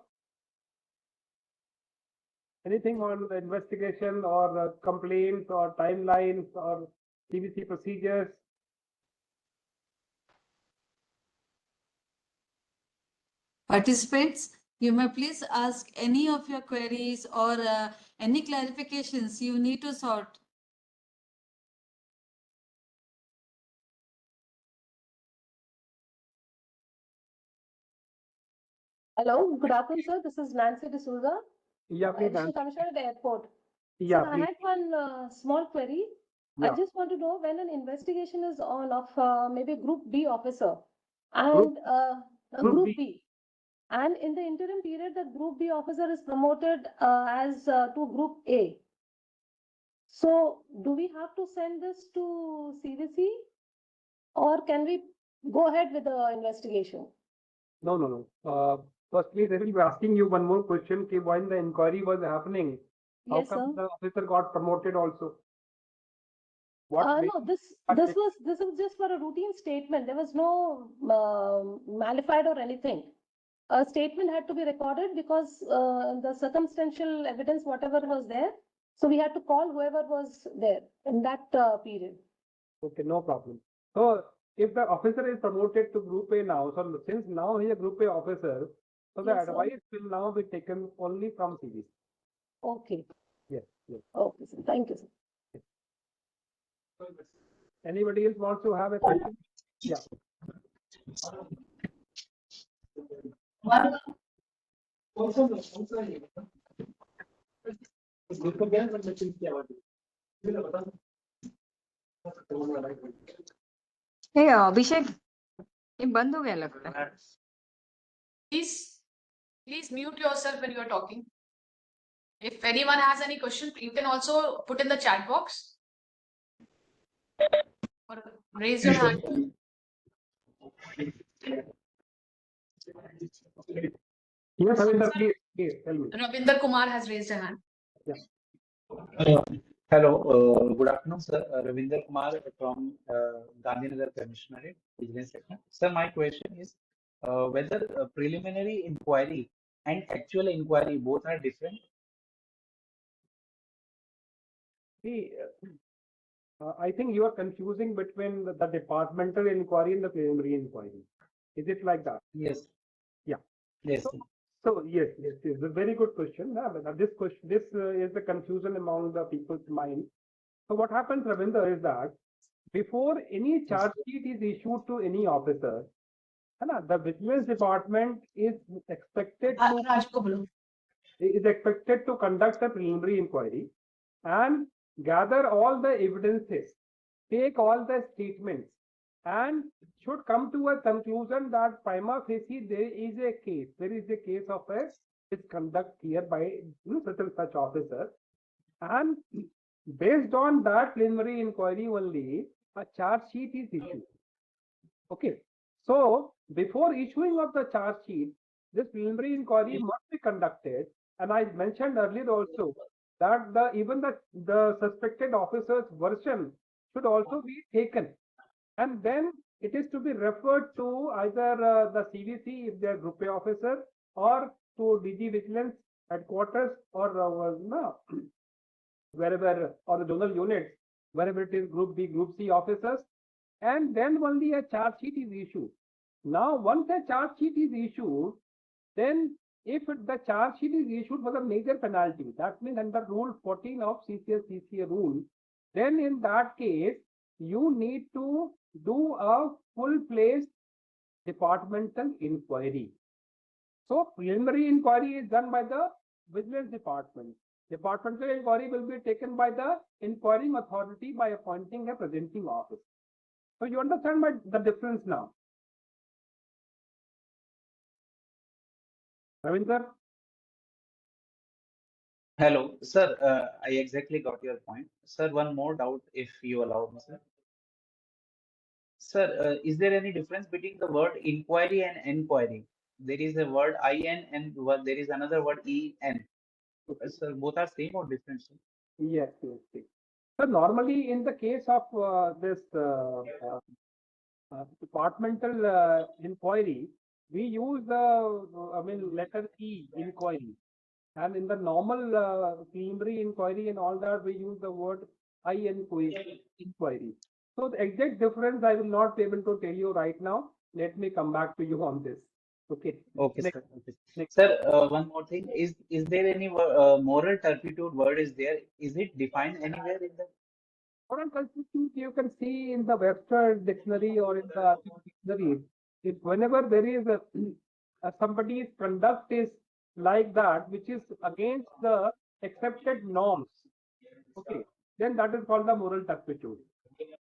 Anything on the investigation or complaints or timelines or CBC procedures? Participants, you may please ask any of your queries or any clarifications you need to sort. Hello, good afternoon, sir. This is Nancy D'Souza, Yeah, please. Additional Commissioner at the airport. Yeah, Sir, please. I had one small query. Yeah. I just want to know when an investigation is on of maybe Group B officer and Group B. And in the interim period, that Group B officer is promoted as to Group A. So do we have to send this to CBC or can we go ahead with the investigation? No. Firstly, they will be asking you one more question. When the inquiry was happening, how Yes, come sir. the officer got promoted also? No, this was just for a routine statement. There was no malified or anything. A statement had to be recorded because the circumstantial evidence, whatever was there, so we had to call whoever was there in that period. Okay, no problem. So if the officer is promoted to Group A now, so since now he is a Group A officer, so the Yes, sir. advice will now be taken only from CBC. Okay. Yes. Okay, sir. Thank you, sir. Anybody else wants to have a question? Yeah. हे अभिषेक ये बंद हो गया लगता है. Please mute yourself when you are talking. If anyone has any question, you can also put in the chat box or raise your hand. Yes, Ravinder, please tell me. Ravinder Kumar has raised a hand. Hello, good afternoon, sir. Ravinder Kumar from Gandhinagar Commissionerate, Vigilance Section. Sir, my question is whether preliminary inquiry and actual inquiry both are different? See, I think you are confusing between the departmental inquiry and the preliminary inquiry. Is it like that? Yes. Yeah. Yes. So yes, it's a very good question. This is the confusion among the people's mind. So what happens, Ravinder, is that before any charge sheet is issued to any officer, the vigilance department is expected to conduct a preliminary inquiry and gather all the evidences, take all the statements, and should come to a conclusion that prima facie there is a case of a misconduct here by such and such officer, and based on that preliminary inquiry only a charge sheet is issued. Okay, so before issuing of the charge sheet, this preliminary inquiry must be conducted, and I mentioned earlier also that even the suspected officer's version should also be taken, and then it is to be referred to either the CBC if they are Group A officer, or to DG Vigilance headquarters, or wherever, or the zonal units, wherever it is Group B, Group C officers, and then only a charge sheet is issued. Now, once a charge sheet is issued, then if the charge sheet is issued for the major penalty, that means under Rule 14 of CCA rule, then in that case, you need to do a full-fledged departmental inquiry. So, preliminary inquiry is done by the Vigilance Department. Departmental inquiry will be taken by the inquiring authority by appointing a presenting officer. So, you understand the difference now? Ravinder? Hello, sir. I exactly got your point. Sir, one more doubt if you allow me, sir. Sir, is there any difference between the word inquiry and enquiry? There is a word IN and there is another word EN. Sir, both are same or different, sir? Yes. So normally in the case of this departmental inquiry, we use the letter E, inquiry, and in the normal preliminary inquiry and all that, we use the word I, inquiry. So the exact difference I will not be able to tell you right now. Let me come back to you on this. Okay. Okay, Next. sir. Okay. Next. Sir, one more thing. Is there any moral turpitude word is there? Is it defined anywhere in the? Moral turpitude you can see in the Webster dictionary or in the dictionary. If whenever there is somebody's conduct is like that, which is against the accepted norms, okay, then that is called the moral turpitude.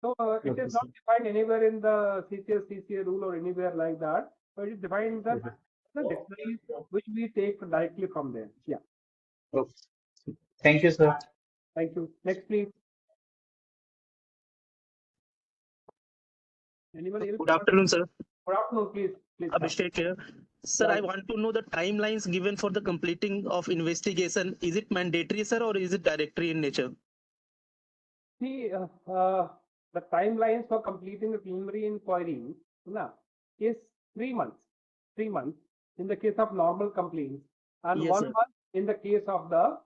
So it is not defined anywhere in the CCA rule or anywhere like that, but it is defined in the dictionary, which we take directly from there. Yeah. Okay. Thank you, sir. Thank you. Next, please. Anyone else? Good afternoon, sir. Good afternoon, please. Abhishek here. Sir, I want to know the timelines given for the completing of investigation. Is it mandatory, sir, or is it directory in nature? See, the timelines for completing the preliminary inquiry is 3 months. 3 months in the case of normal complaints, and Yes, 1 sir. month in the case of the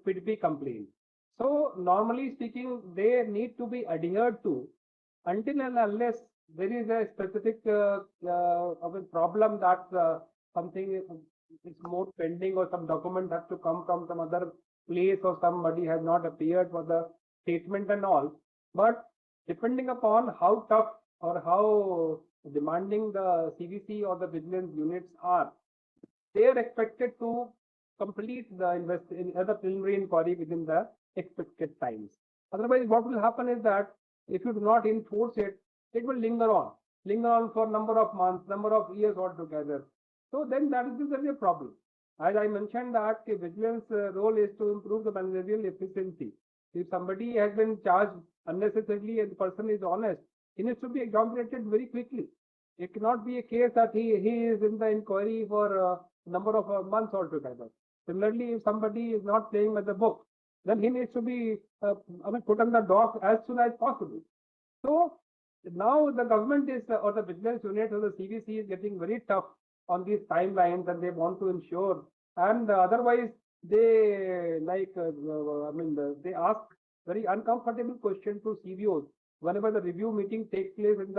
PDP complaint. So normally speaking, they need to be adhered to until and unless there is a specific problem that something is more pending, or some document has to come from some other place, or somebody has not appeared for the statement and all. But depending upon how tough or how demanding the CVC or the vigilance units are, they are expected to complete the preliminary inquiry within the expected times. Otherwise, what will happen is that if you do not enforce it, it will linger on for number of months, number of years altogether. So then that is a problem. As I mentioned that the vigilance role is to improve the managerial efficiency. If somebody has been charged unnecessarily and the person is honest, he needs to be exonerated very quickly. It cannot be a case that he is in the inquiry for a number of months altogether. Similarly, if somebody is not playing with the book, then he needs to be put on the dock as soon as possible. So now the government is, or the vigilance unit or the CVC is getting very tough on these timelines, and they want to ensure, and otherwise they they ask very uncomfortable question to CVOs whenever the review meeting takes place in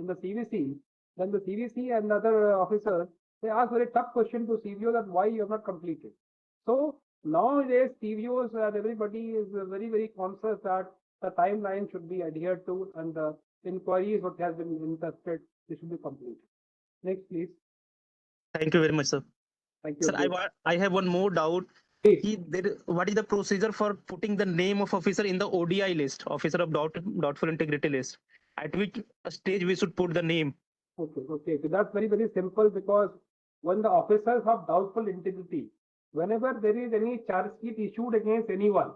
the CVC. Then the CVC and other officers, they ask very tough question to CVO that why you have not completed. So nowadays CVOs and everybody is very, very conscious that the timeline should be adhered to, and the inquiries what has been interested, they should be completed. Next, please. Thank you very much, sir. Thank you. Sir, I have one more doubt. What is the procedure for putting the name of officer in the ODI list, officer of doubtful integrity list? At which stage we should put the name? Okay. So that's very, very simple, because when the officers of doubtful integrity, whenever there is any charge sheet issued against anyone,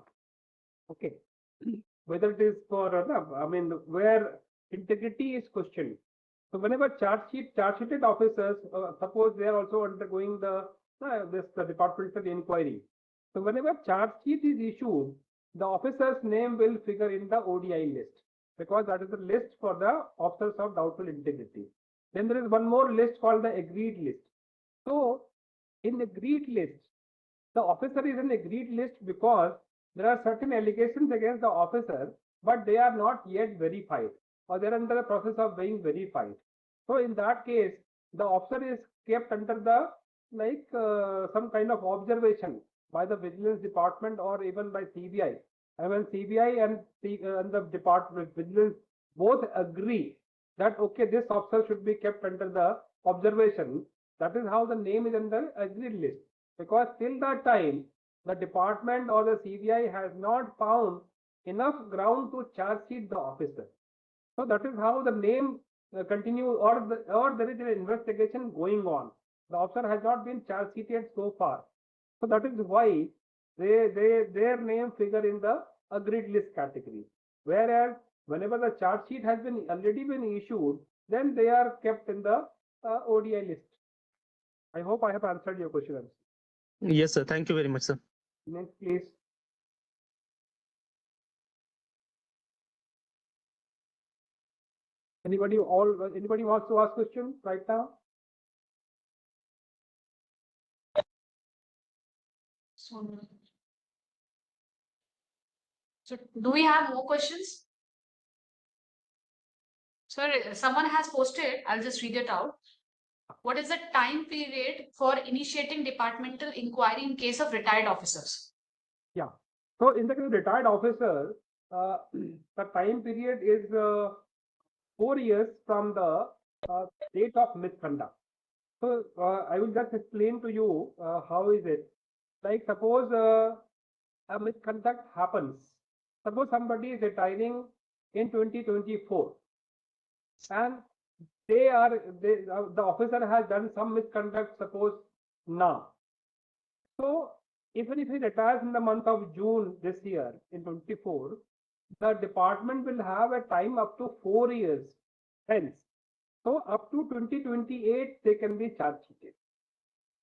okay, whether it is for where integrity is questioned. So whenever charge-sheeted officers, suppose they are also undergoing the departmental inquiry. So whenever charge sheet is issued, the officer's name will figure in the ODI list, because that is the list for the officers of doubtful integrity. Then there is one more list called the agreed list. So in the agreed list, the officer is an agreed list because there are certain allegations against the officer, but they are not yet verified, or they are under the process of being verified. So in that case, the officer is kept under the some kind of observation by the vigilance department or even by CBI. And when CBI and the department vigilance both agree that okay, this officer should be kept under the observation, that is how the name is in the agreed list. Because till that time, the department or the CBI has not found enough ground to charge sheet the officer. So that is how the name continues, or there is an investigation going on. The officer has not been charge sheeted so far. So that is why their name figure in the agreed list category. Whereas whenever the charge sheet has already been issued, then they are kept in the ODI list. I hope I have answered your question. Yes, sir. Thank you very much, sir. Next, please. Anybody wants to ask questions right now? So do we have more questions? Sir, someone has posted, I'll just read it out. What is the time period for initiating departmental inquiry in case of retired officers? Yeah. So in the case of retired officer, the time period is 4 years from the date of misconduct. So I will just explain to you how is it. Like suppose a misconduct happens. Suppose somebody is retiring in 2024, and the officer has done some misconduct, suppose now. So even if he retires in the month of June this year in 24, the department will have a time up to 4 years hence. So up to 2028 they can be charge sheeted.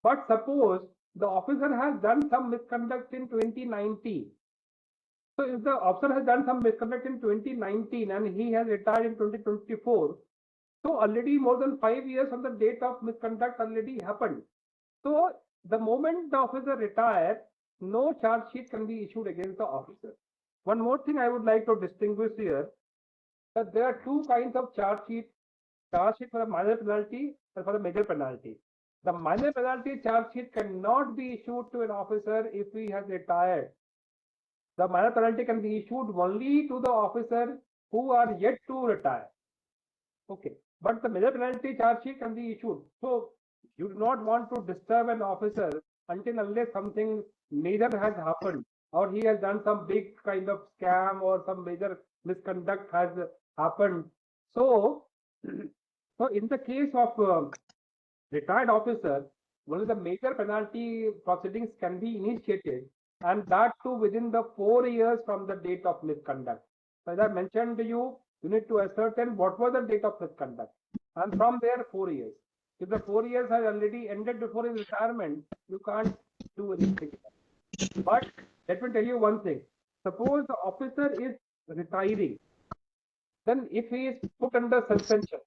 But suppose the officer has done some misconduct in 2019. So if the officer has done some misconduct in 2019 and he has retired in 2024, so already more than 5 years from the date of misconduct already happened. So the moment the officer retires, no charge sheet can be issued against the officer. One more thing I would like to distinguish here, that there are two kinds of charge sheet for the minor penalty and for the major penalty. The minor penalty charge sheet cannot be issued to an officer if he has retired. The minor penalty can be issued only to the officer who are yet to retire. Okay, but the major penalty charge sheet can be issued. So you do not want to disturb an officer until unless something major has happened, or he has done some big kind of scam or some major misconduct has happened. So, so in the case of retired officer, one of the major penalty proceedings can be initiated, and that too within the 4 years from the date of misconduct. So as I mentioned to you, you need to ascertain what was the date of misconduct, and from there 4 years. If the 4 years has already ended before his retirement, you can't do anything. But let me tell you one thing. Suppose the officer is retiring, then if he is put under suspension,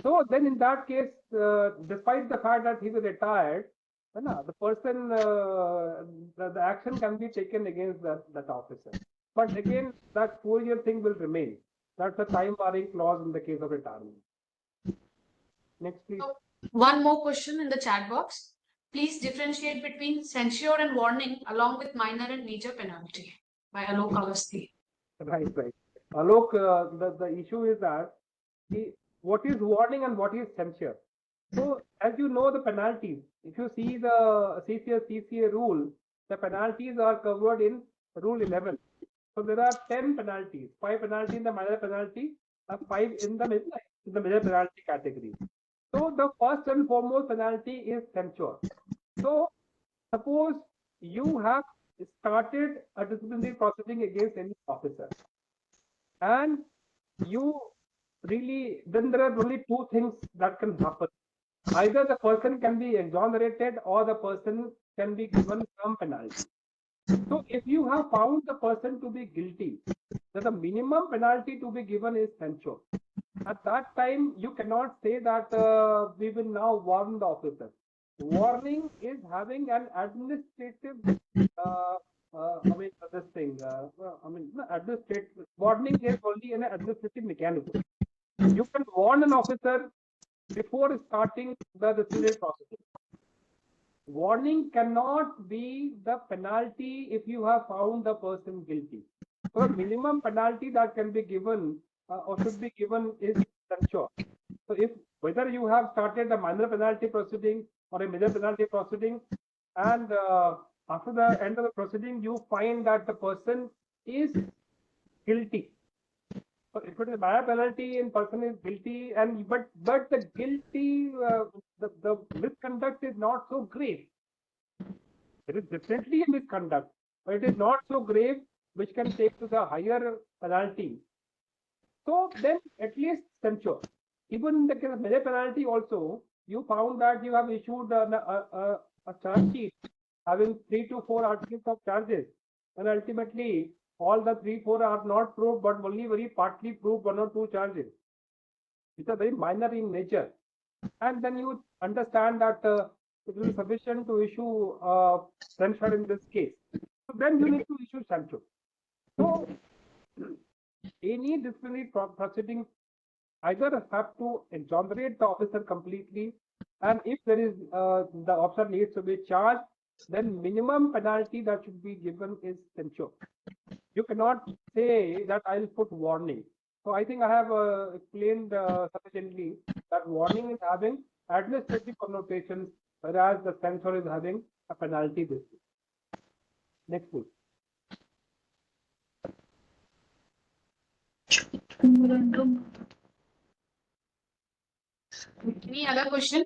so then in that case, despite the fact that he is retired, the person, the action can be taken against that officer. But again, that 4-year thing will remain. That's a time barring clause in the case of retirement. Next, please. One more question in the chat box. Please differentiate between censure and warning along with minor and major penalty by Alok Awasthi. Right. Alok, the issue is that what is warning and what is censure. So as you know the penalties, if you see the CCA rule, the penalties are covered in Rule 11. So there are 10 penalties, 5 penalty in the minor penalty, 5 in the major penalty category. So the first and foremost penalty is censure. So suppose you have started a disciplinary proceeding against any officer, and you really, then there are only 2 things that can happen. Either the person can be exonerated or the person can be given some penalty. So if you have found the person to be guilty, then the minimum penalty to be given is censure. At that time, you cannot say that we will now warn the officer. Warning is having an administrative, warning is only an administrative mechanism. You can warn an officer before starting the disciplinary process. Warning cannot be the penalty if you have found the person guilty. So minimum penalty that can be given or should be given is censure. So if whether you have started a minor penalty proceeding or a major penalty proceeding, and after the end of the proceeding you find that the person is guilty. So if it is a minor penalty and person is guilty, and but the guilty the misconduct is not so grave. It is definitely a misconduct, but it is not so grave which can take to the higher penalty. So then at least censure. Even in the case of major penalty also, you found that you have issued a charge sheet having 3 to 4 articles of charges, and ultimately all the 3-4 are not proved, but only very partly proved 1 or 2 charges, which are very minor in nature. And then you understand that it will be sufficient to issue censure in this case. So then you need to issue censure. So any disciplinary proceeding either have to exonerate the officer completely, and if there is the officer needs to be charged, then minimum penalty that should be given is censure. You cannot say that I'll put warning. So I think I have explained sufficiently that warning is having administrative connotations, whereas the censure is having a penalty basis. Next, please. Any other question?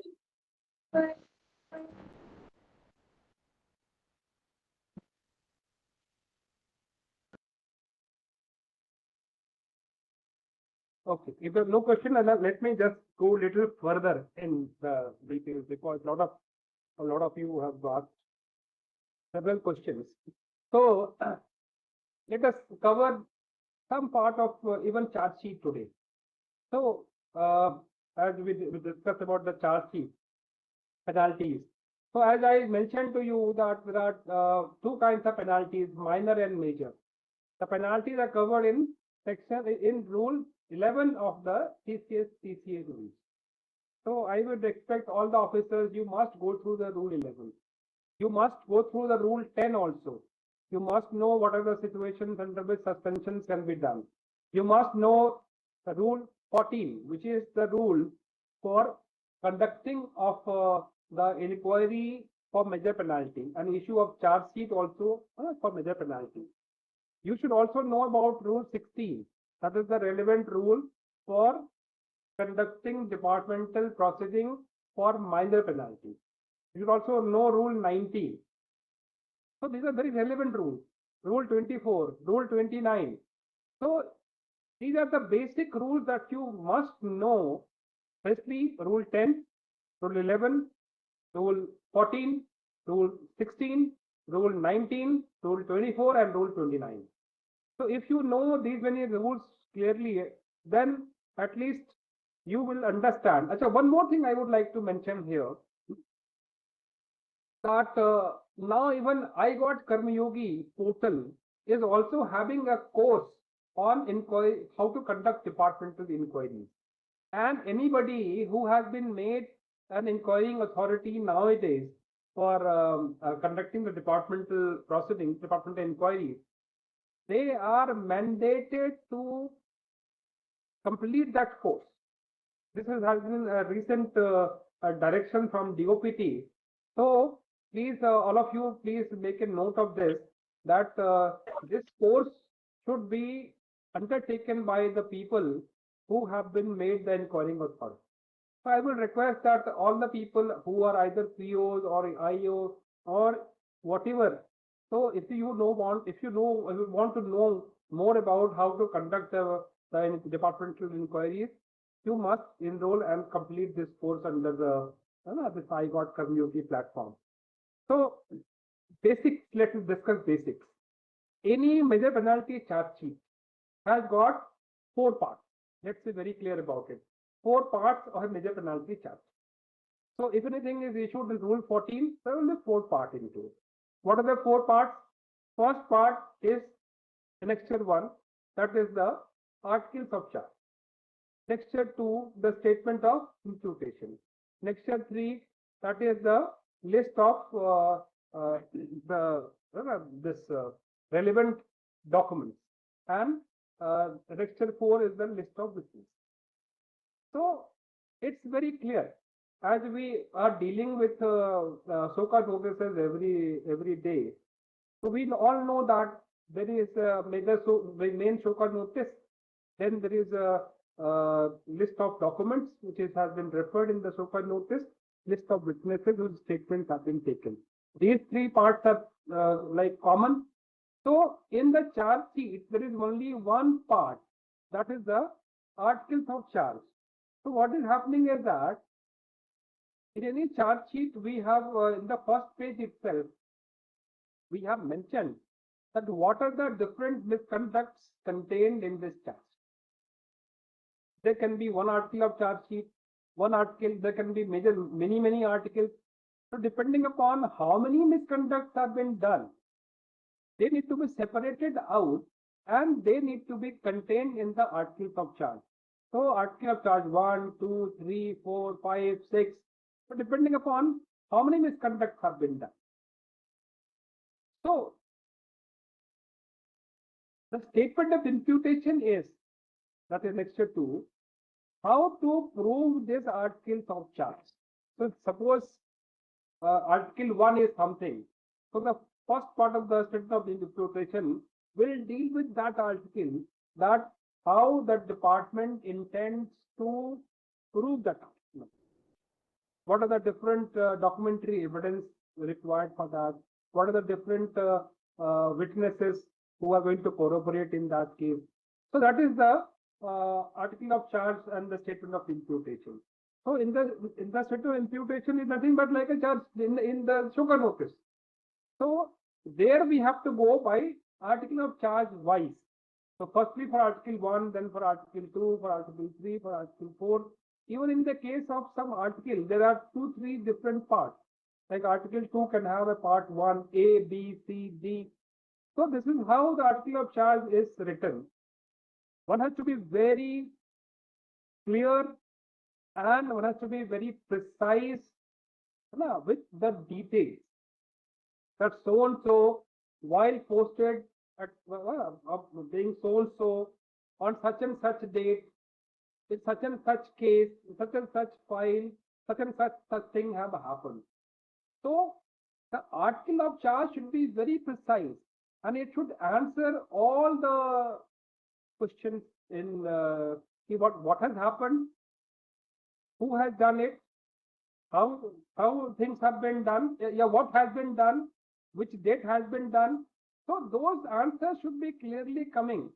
Okay, if there are no question, let me just go a little further in the details, because a lot of you have asked several questions. So let us cover some part of even charge sheet today. So as we discussed about the charge sheet penalties. So as I mentioned to you that there are 2 kinds of penalties, minor and major. The penalties are covered in Rule 11 of the CCA rules. So I would expect all the officers, you must go through the Rule 11. You must go through the Rule 10 also. You must know what are the situations under which suspensions can be done. You must know the Rule 14, which is the rule for conducting of the inquiry for major penalty and issue of charge sheet also for major penalty. You should also know about Rule 16. That is the relevant rule for conducting departmental proceeding for minor penalty. You should also know Rule 19. So these are very relevant rules. Rule 24, Rule 29. So these are the basic rules that you must know. Firstly, Rule 10, Rule 11, Rule 14, Rule 16, Rule 19, Rule 24, and Rule 29. So if you know these many rules clearly, then at least you will understand. Achha, one more thing I would like to mention here, that now even I Got Karmayogi portal is also having a course on inquiry, how to conduct departmental inquiries. And anybody who has been made an inquiring authority nowadays for conducting the departmental proceedings, departmental inquiries, they are mandated to complete that course. This has been a recent direction from DOPT. So please, all of you, please make a note of this, that this course should be undertaken by the people who have been made the inquiring authority. So I will request that all the people who are either POs or IOs or whatever. So if you want to know more about how to conduct the departmental inquiries, you must enroll and complete this course under the this I Got Community platform. So basics, let us discuss basics. Any major penalty charge sheet has got 4 parts. Let's be very clear about it. 4 parts of a major penalty charge. So if anything is issued in Rule 14, there will be 4 parts into it. What are the 4 parts? First part is Annexure 1, that is the articles of charge. Annexure 2, the statement of imputation. Annexure 3, that is the list of relevant documents. And Annexure 4 is the list of witnesses. So it's very clear. As we are dealing with so-called notices every day, so we all know that there is a main so-called notice. Then there is a list of documents which has been referred in the so-called notice, list of witnesses whose statements have been taken. These 3 parts are like common. So in the charge sheet, there is only one part, that is the articles of charge. So what is happening is that in any charge sheet, we have in the first page itself, we have mentioned that what are the different misconducts contained in this charge. There can be one article of charge sheet, one article, there can be many articles. So depending upon how many misconducts have been done, they need to be separated out and they need to be contained in the articles of charge. So article of charge 1, 2, 3, 4, 5, 6. So depending upon how many misconducts have been done. So the statement of imputation is, that is Annexure 2, how to prove these articles of charge. So suppose Article 1 is something. So the first part of the statement of imputation will deal with that article, that how the department intends to prove that article. What are the different documentary evidence required for that? What are the different witnesses who are going to corroborate in that case? So that is the article of charge and the statement of imputation. So in the statement of imputation is nothing but like a charge in the sugar notice. So there we have to go by article of charge wise. So firstly for Article 1, then for Article 2, for Article 3, for Article 4. Even in the case of some article, there are 2-3 different parts. Like Article 2 can have a part 1, A, B, C, D. So this is how the article of charge is written. One has to be very clear and one has to be very precise with the details. That so and so, while posted at being so and so on such and such date, in such and such case, such and such file, such and such thing have happened. So the article of charge should be very precise and it should answer all the questions in what has happened, who has done it, how things have been done, what has been done, which date has been done. So those answers should be clearly coming.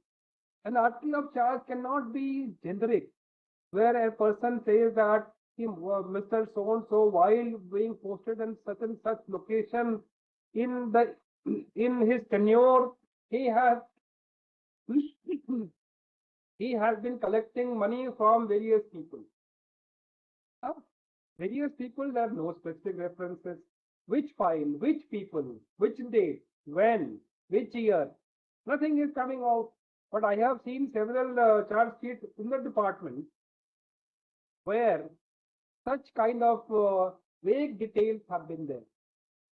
An article of charge cannot be generic, where a person says that Mr. So and so, while being posted in such and such location, in his tenure, he has been collecting money from various people. Various people, there are no specific references. Which file, which people, which date, when, which year, nothing is coming out. But I have seen several charge sheets in the department where such kind of vague details have been there.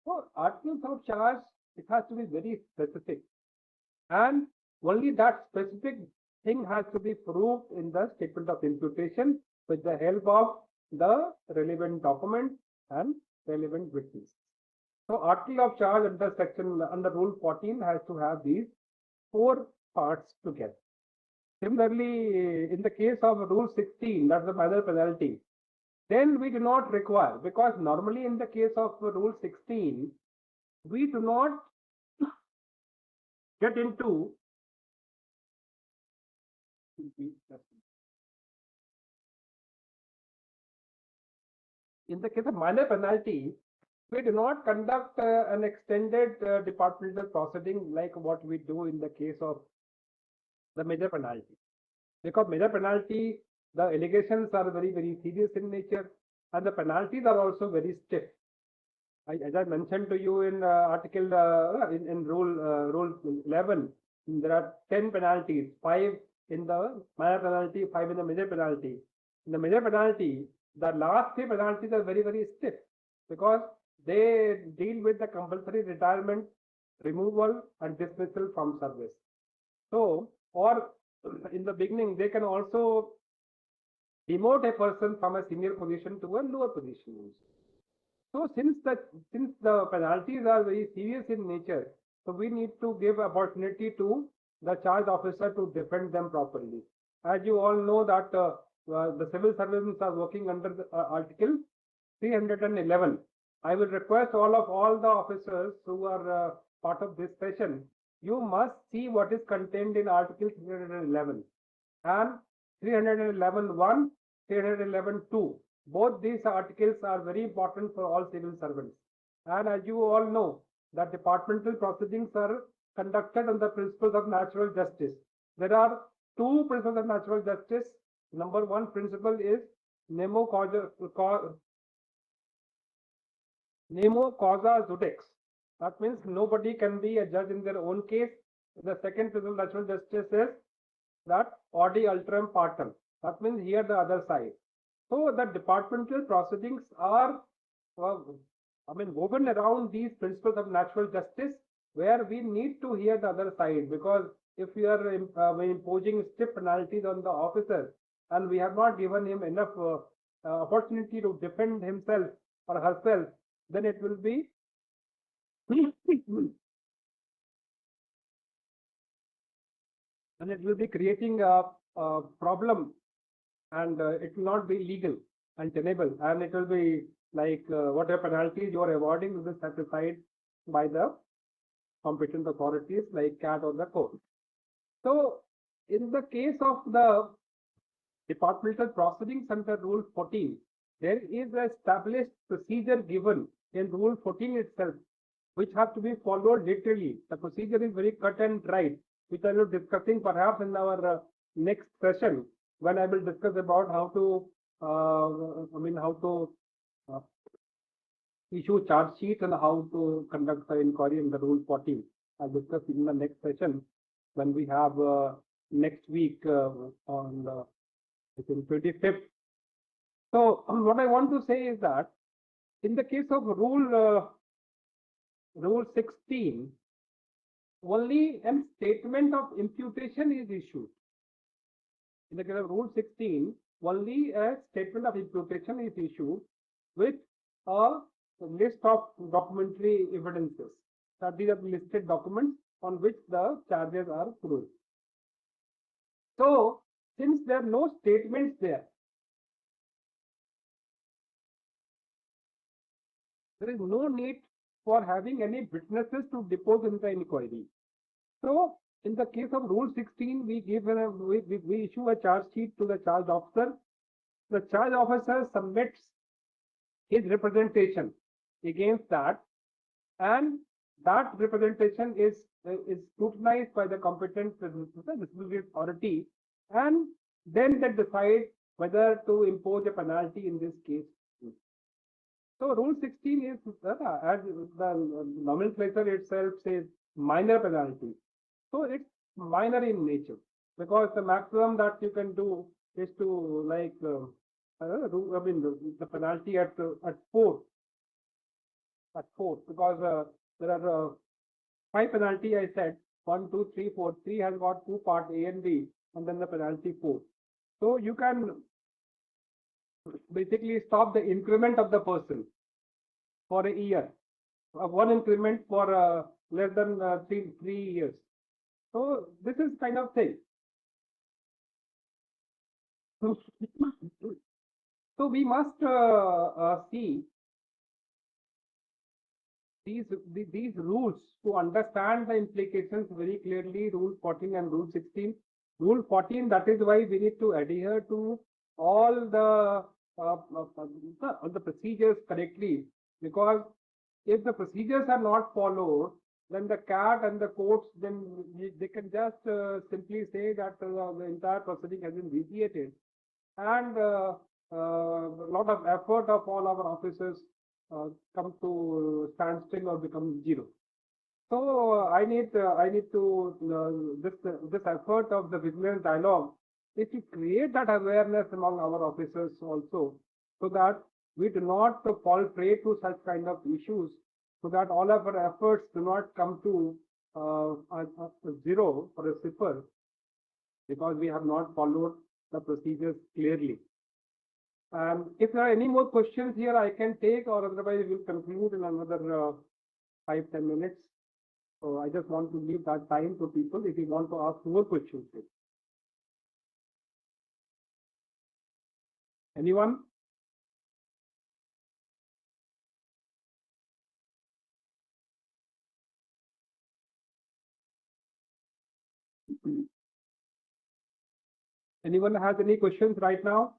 So articles of charge, it has to be very specific, and only that specific thing has to be proved in the statement of imputation with the help of the relevant document and relevant witness. So article of charge under Rule 14 has to have these 4 parts together. Similarly, in the case of Rule 16, that's the minor penalty, then we do not require, because normally in the case of Rule 16, we do not get into in the case of minor penalty, we do not conduct an extended departmental proceeding like what we do in the case of the major penalty. Because major penalty, the allegations are very, very serious in nature, and the penalties are also very stiff. As I mentioned to you in article in rule 11, there are 10 penalties, 5 in the minor penalty, 5 in the major penalty. In the major penalty, the last 3 penalties are very, very stiff because they deal with the compulsory retirement, removal, and dismissal from service. So, or in the beginning, they can also demote a person from a senior position to a lower position. So since the penalties are very serious in nature, so we need to give opportunity to the charge officer to defend them properly. As you all know that the civil servants are working under the, Article 311. I will request all the officers who are part of this session, you must see what is contained in Article 311 and 311(1), 311(2). Both these articles are very important for all civil servants. And as you all know, that departmental proceedings are conducted on the principles of natural justice. There are 2 principles of natural justice. Number 1 principle is nemo causa judex. That means nobody can be a judge in their own case. The second principle of natural justice is that audi alteram partem. That means hear the other side. So the departmental proceedings are woven around these principles of natural justice, where we need to hear the other side, because if we are imposing stiff penalties on the officer and we have not given him enough opportunity to defend himself or herself, then it will be creating a problem, and it will not be legal and tenable, and it will be like whatever penalties you are awarding will be satisfied by the competent authorities like CAT or the court. So in the case of the departmental proceedings under Rule 14, there is a established procedure given in Rule 14 itself, which has to be followed literally. The procedure is very cut and dried, which I will be discussing perhaps in our next session, when I will discuss about how to issue charge sheets and how to conduct the inquiry in the Rule 14. I'll discuss in the next session when we have next week on I think 25th. So what I want to say is that in the case of Rule 16, only a statement of imputation is issued. In the case of Rule 16, only a statement of imputation is issued with a list of documentary evidences. That these are listed documents on which the charges are proved. So, since there are no statements there is no need for having any witnesses to depose in the inquiry. So, in the case of Rule 16, we issue a charge sheet to the charge officer. The charge officer submits his representation against that, and that representation is scrutinized by the competent disciplinary authority, and then they decide whether to impose a penalty in this case. So Rule 16 is, as the nomenclature itself says, minor penalty. So it's minor in nature, because the maximum that you can do is to the penalty at 4. At 4, because there are 5 penalty. I said 1, 2, 3, 4. 3 has got 2 parts, A and B, and then the penalty 4. So you can basically stop the increment of the person for a year, 1 increment for less than 3 years. So this is kind of thing. So we must see these rules to understand the implications very clearly. Rule 14 and Rule 16. Rule 14, that is why we need to adhere to all the procedures correctly, because if the procedures are not followed, then the CAT and the courts, then they can just simply say that the entire proceeding has been vitiated, and a lot of effort of all our officers come to standstill or become zero. So I need to this effort of the vigilance dialogue is to create that awareness among our officers also, so that we do not fall prey to such kind of issues, so that all of our efforts do not come to a zero or a zipper, because we have not followed the procedures clearly. And if there are any more questions here, I can take, or otherwise we'll conclude in another 5-10 minutes. So I just want to leave that time to people if you want to ask more questions. Anyone? Anyone has any questions right now?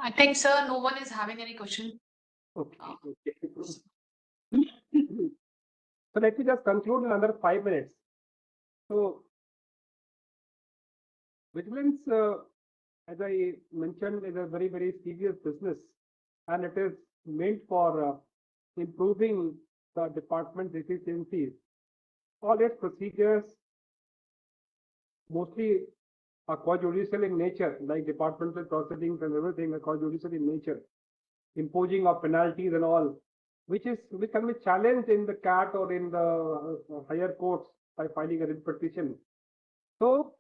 I think, sir, no one is having any question. Okay. So let me just conclude in another 5 minutes. So vigilance, as I mentioned, is a very, very serious business, and it is meant for improving the department's efficiencies. All its procedures mostly are quasi-judicial in nature, like departmental proceedings and everything are quasi-judicial in nature, imposing of penalties and all, which can be challenged in the CAT or in the higher courts by filing a writ petition. So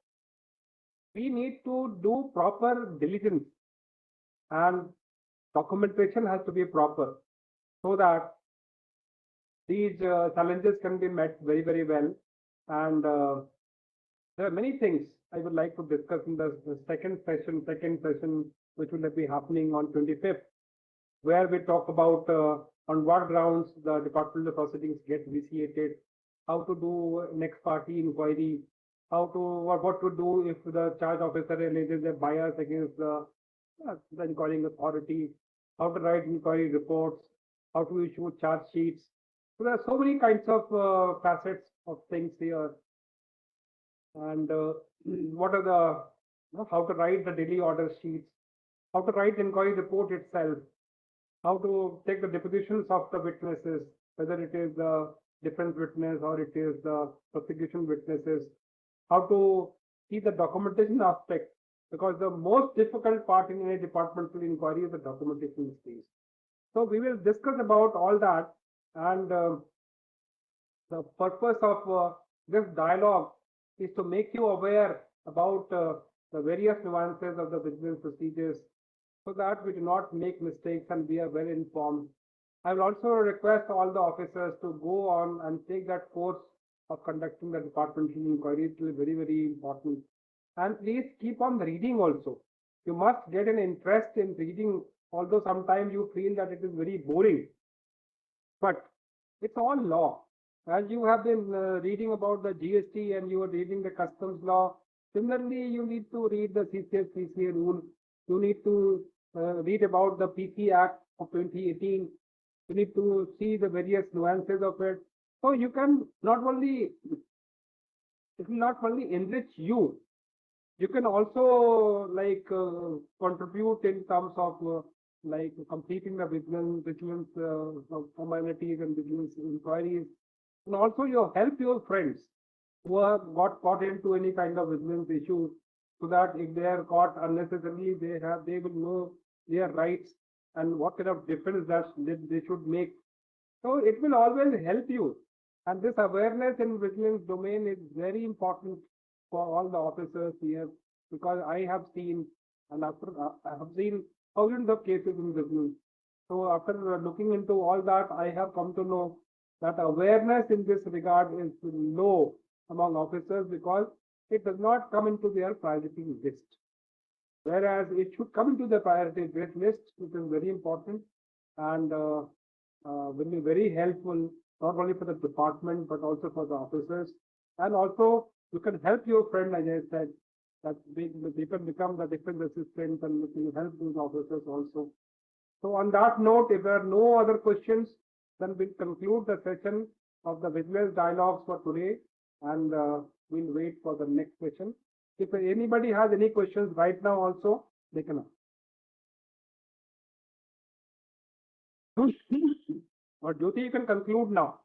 we need to do proper diligence, and documentation has to be proper, so that these challenges can be met very, very well. And there are many things I would like to discuss in the second session, which will be happening on 25th, where we talk about on what grounds the departmental proceedings get vitiated, how to do next party inquiry, what to do if the charge officer alleges a bias against the inquiring authority, how to write inquiry reports, how to issue charge sheets. So there are so many kinds of facets of things here. And what are the how to write the daily order sheets, how to write the inquiry report itself, how to take the depositions of the witnesses, whether it is the defense witness or it is the prosecution witnesses, how to see the documentation aspect, because the most difficult part in any departmental inquiry is the documentation stage. So we will discuss about all that, and the purpose of this dialogue is to make you aware about the various nuances of the vigilance procedures so that we do not make mistakes and we are well informed. I will also request all the officers to go on and take that course of conducting the departmental inquiry. It is very, very important. And please keep on reading also. You must get an interest in reading, although sometimes you feel that it is very boring. But it's all law. As you have been reading about the GST and you are reading the customs law, similarly, you need to read the CCA rule. You need to read about the PC Act of 2018. You need to see the various nuances of it. So you can not only, it will not only enrich you, you can also like contribute in terms of like completing the vigilance formalities and vigilance inquiries. And also you help your friends who have got caught into any kind of vigilance issue, so that if they are caught unnecessarily, they will know their rights and what kind of difference that they should make. So it will always help you. And this awareness in vigilance domain is very important for all the officers here, because I have seen and after I have seen thousands of cases in vigilance. So after looking into all that, I have come to know that awareness in this regard is low among officers because it does not come into their priority list. Whereas it should come into the priority list, which is very important and will be very helpful, not only for the department, but also for the officers. And also, you can help your friend, as I said, that they can become the defense assistant and you can help those officers also. So on that note, if there are no other questions, then we'll conclude the session of the Vigilance Dialogues for today, and we'll wait for the next session. If anybody has any questions right now also, they can ask. Or Jyoti, you can conclude now.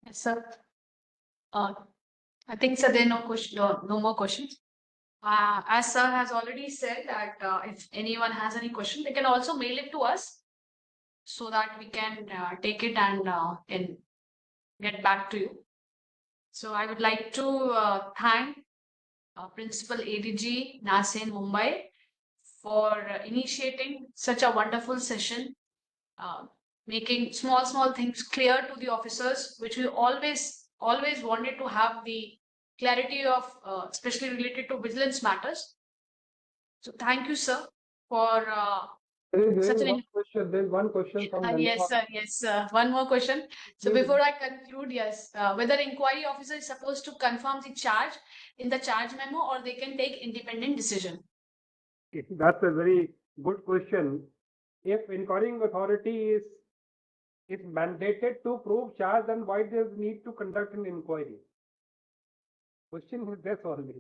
Yes, sir. I think, sir, there are no more questions. As sir has already said that if anyone has any question, they can also mail it to us so that we can take it and get back to you. So I would like to thank Principal ADG NACIN Mumbai for initiating such a wonderful session, making small things clear to the officers, which we always wanted to have the clarity of, especially related to vigilance matters. So thank you, sir, for such an question. There's one question from yes, sir. Yes, sir. One more question. So before I conclude, yes, whether inquiry officer is supposed to confirm the charge in the charge memo or they can take independent decision? That's a very good question. If inquiring authority is mandated to prove charge, then why does need to conduct an inquiry? Question is this always.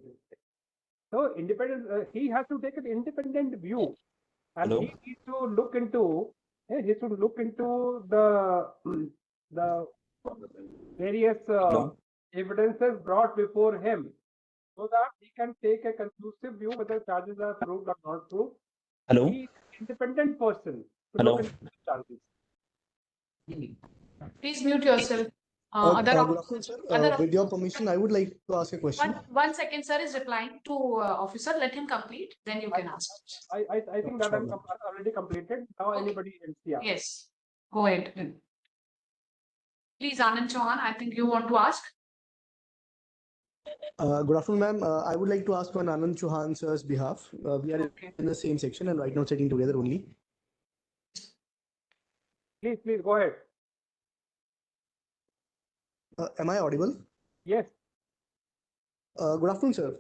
So independent, he has to take an independent view, and he needs to look into. He should look into the various evidences brought before him, so that he can take a conclusive view whether charges are proved or not proved. Hello. He is an independent person to Hello. look into the charges. Please mute yourself. Good afternoon, sir. With your permission, I would like to ask a question. One second, sir is replying to officer. Let him complete, then you can ask. I think that I'm already completed. Now Okay. Anybody else? Yeah. Yes, go ahead. Please, Anand Chauhan, I think you want to ask. Good afternoon, ma'am. I would like to ask on Anand Chauhan sir's behalf. We are in the same section and right now sitting together only. Please go ahead. Am I audible? Yes. Good afternoon, sir.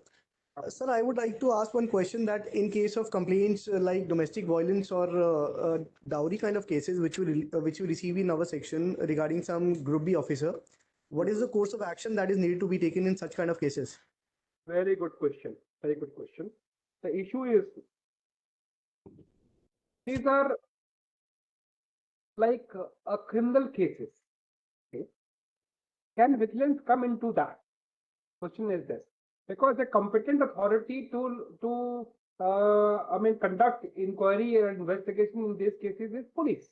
Sir, I would like to ask one question, that in case of complaints like domestic violence or dowry kind of cases which we receive in our section regarding some Group B officer, what is the course of action that is needed to be taken in such kind of cases? Very good question. Very good question. The issue is, these are like criminal cases. Okay. Can vigilance come into that? Question is this. Because the competent authority to conduct inquiry or investigation in these cases is police.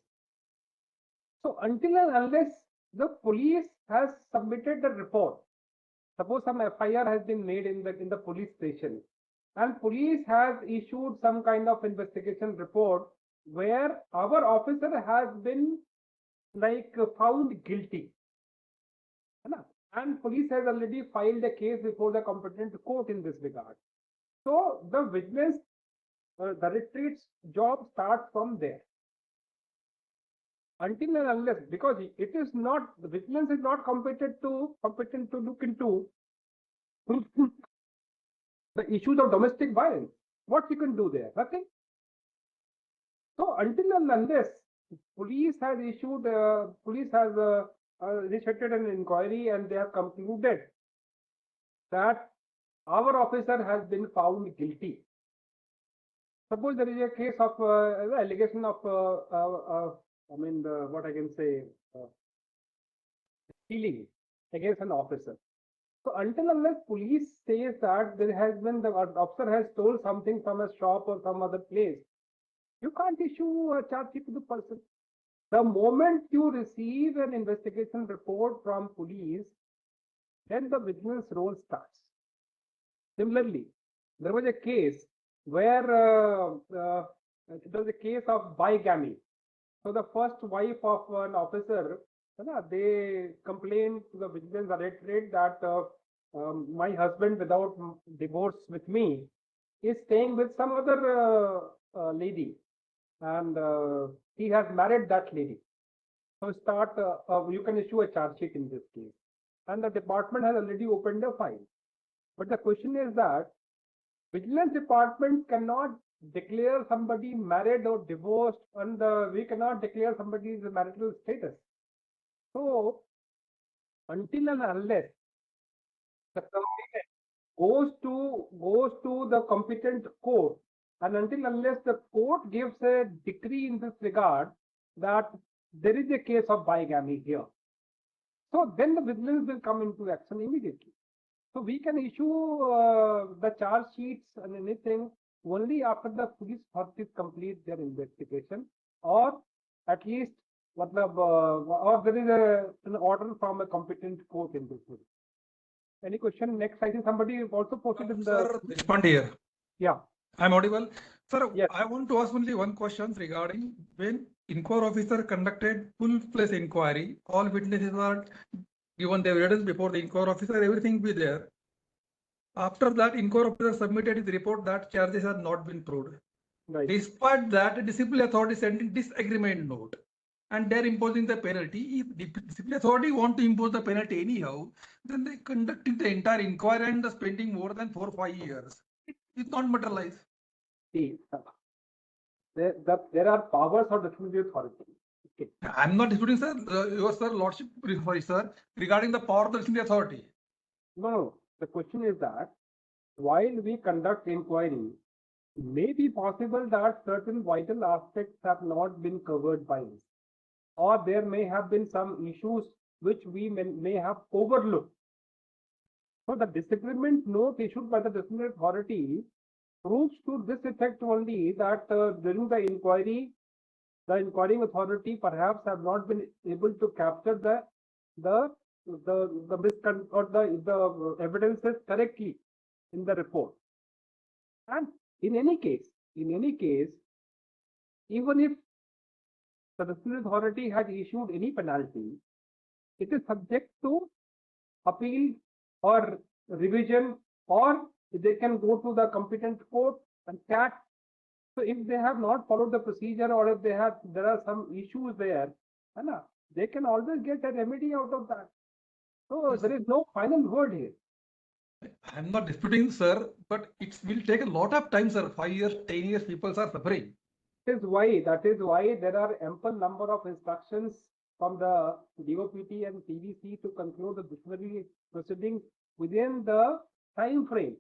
So until and unless the police has submitted the report. Suppose some FIR has been made in the police station, and police has issued some kind of investigation report where our officer has been like found guilty. And police has already filed a case before the competent court in this regard. So the vigilance directorate's job starts from there. Until and unless, because it is not, the vigilance is not competent to look into the issues of domestic violence. What you can do there? Nothing. So until and unless police has issued, police has initiated an inquiry and they have concluded that our officer has been found guilty. Suppose there is a case of the allegation of, what I can say, stealing against an officer. So until unless police says that there has been, the officer has stole something from a shop or some other place, you can't issue a charge sheet to the person. The moment you receive an investigation report from police, then the vigilance role starts. Similarly, there was a case where it was a case of bigamy. So the first wife of an officer, they complained to the vigilance directorate that my husband, without divorce with me, is staying with some other lady, and he has married that lady. So you can issue a charge sheet in this case, and the department has already opened a file. But the question is that vigilance department cannot declare somebody married or divorced, and we cannot declare somebody's marital status. So until and unless the complainant goes to the competent court, and until unless the court gives a decree in this regard that there is a case of bigamy here, so then the vigilance will come into action immediately. So we can issue the charge sheets and anything only after the police authorities complete their investigation, or at least or there is an order from a competent court in this way. Any question? Next, I think somebody also posted in the. Sir, respond here. Yeah. I'm audible. Sir, yes. I want to ask only one question regarding when inquiry officer conducted full-fledged inquiry, all witnesses are given the evidence before the inquiry officer, everything be there. After that, inquiry officer submitted his report that charges have not been proved. Right. Despite that, the disciplinary authority sent in disagreement note, and they're imposing the penalty. If the disciplinary authority want to impose the penalty anyhow, then they conducting the entire inquiry and spending more than 4 or 5 years. It's not materialized. See, there are powers of the disciplinary authority. Okay. I'm not disputing, sir. Your sir, lordship, sorry, sir, regarding the power of the disciplinary authority. No. The question is that while we conduct inquiry, may be possible that certain vital aspects have not been covered by us, or there may have been some issues which we may have overlooked. So the disagreement note issued by the disciplinary authority proves to this effect only that during the inquiring authority perhaps have not been able to capture the evidences correctly in the report. And in any case, even if the disciplinary authority has issued any penalty, it is subject to appeal or revision, or they can go to the competent court and CAT. So if they have not followed the procedure, or if there are some issues there, they can always get a remedy out of that. So there is no final word here. I'm not disputing, sir, but it will take a lot of time, sir. 5 years, 10 years, people are suffering. That is why there are ample number of instructions from the DOPT and CBIC to conclude the disciplinary proceedings within the time frame.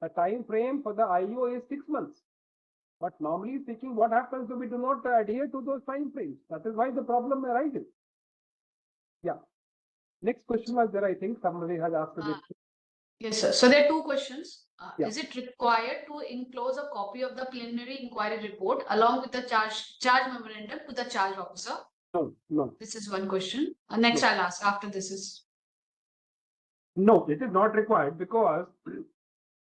The time frame for the IO is 6 months. But normally speaking, what happens if we do not adhere to those time frames? That is why the problem arises. Yeah. Next question was there, I think somebody has asked this. Yes, sir. So there are two questions. Yeah. Is it required to enclose a copy of the preliminary inquiry report along with the charge memorandum to the charge officer? No. This is one question. Next, No. I'll ask after this is. No, it is not required because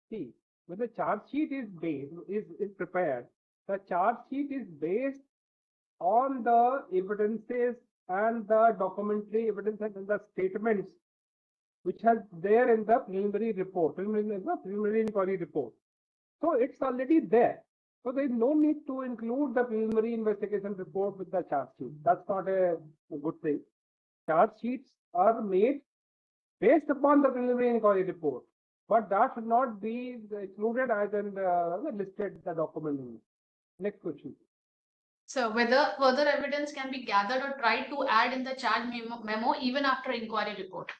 see, when the charge sheet is prepared, the charge sheet is based on the evidences and the documentary evidences and the statements which has there in the preliminary report, preliminary inquiry report. So it's already there. So there is no need to include the preliminary investigation report with the charge sheet. That's not a good thing. Charge sheets are made based upon the preliminary inquiry report, but that should not be included as in listed the document. Next question. So whether further evidence can be gathered or tried to add in the charge memo even after inquiry report.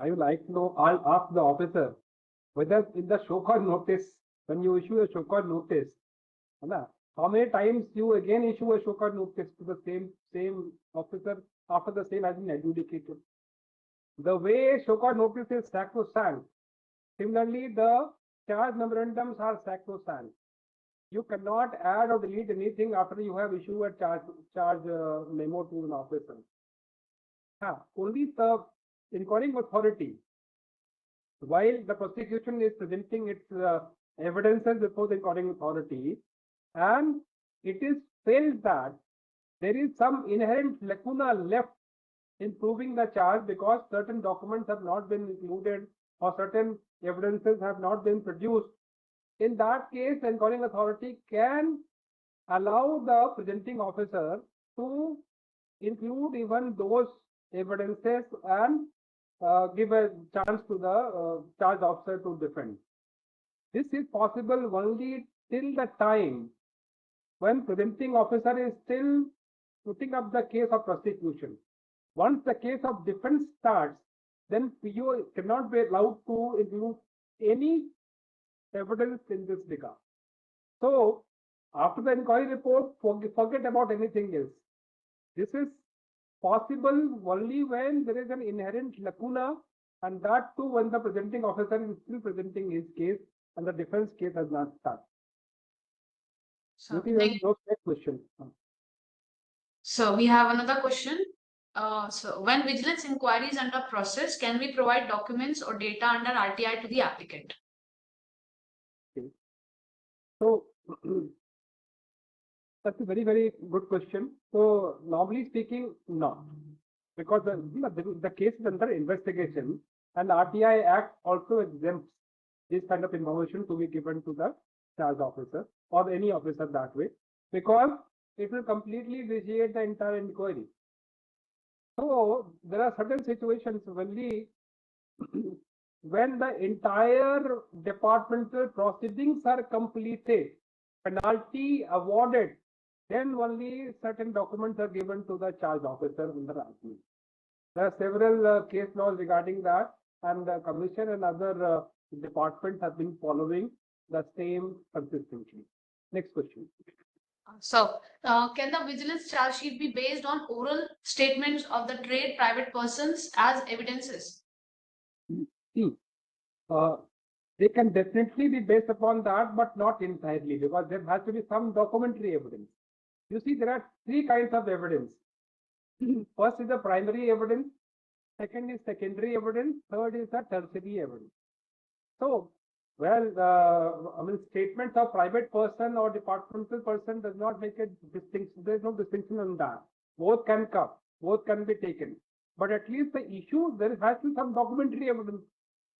I would like to know, I'll ask the officer whether in the show cause notice, when you issue a show cause notice, how many times you again issue a show cause notice to the same officer after the same has been adjudicated. The way show cause notice is sacrosanct, similarly the charge memorandums are sacrosanct. You cannot add or delete anything after you have issued a charge memo to an officer. Only the inquiring authority, while the prosecution is presenting its evidences before the inquiring authority, and it is felt that there is some inherent lacuna left in proving the charge because certain documents have not been included or certain evidences have not been produced. In that case, the inquiring authority can allow the presenting officer to include even those evidences and give a chance to the charge officer to defend. This is possible only till the time when presenting officer is still putting up the case of prosecution. Once the case of defense starts, then PO cannot be allowed to include any evidence in this regard. So after the inquiry report, forget about anything else. This is possible only when there is an inherent lacuna, and that too when the presenting officer is still presenting his case and the defense case has not started. So, no question. So we have another question. So when vigilance inquiry is under process, can we provide documents or data under RTI to the applicant? Okay. So that's a very, very good question. So normally speaking, no, because the case is under investigation and RTI Act also exempts this kind of information to be given to the charge officer or any officer that way, because it will completely vitiate the entire inquiry. So there are certain situations when when the entire departmental proceedings are completed, penalty awarded, then only certain documents are given to the charge officer in the RTI. There are several case laws regarding that, and the commission and other departments have been following the same consistently. Next question. So, can the vigilance charge sheet be based on oral statements of the trade private persons as evidences? See, they can definitely be based upon that, but not entirely, because there has to be some documentary evidence. You see, there are three kinds of evidence. First is the primary evidence, second is secondary evidence, third is the tertiary evidence. So, well, I mean, statements of private person or departmental person does not make a distinction. There is no distinction on that. Both can come, both can be taken. But at least the issue, there has to be some documentary evidence.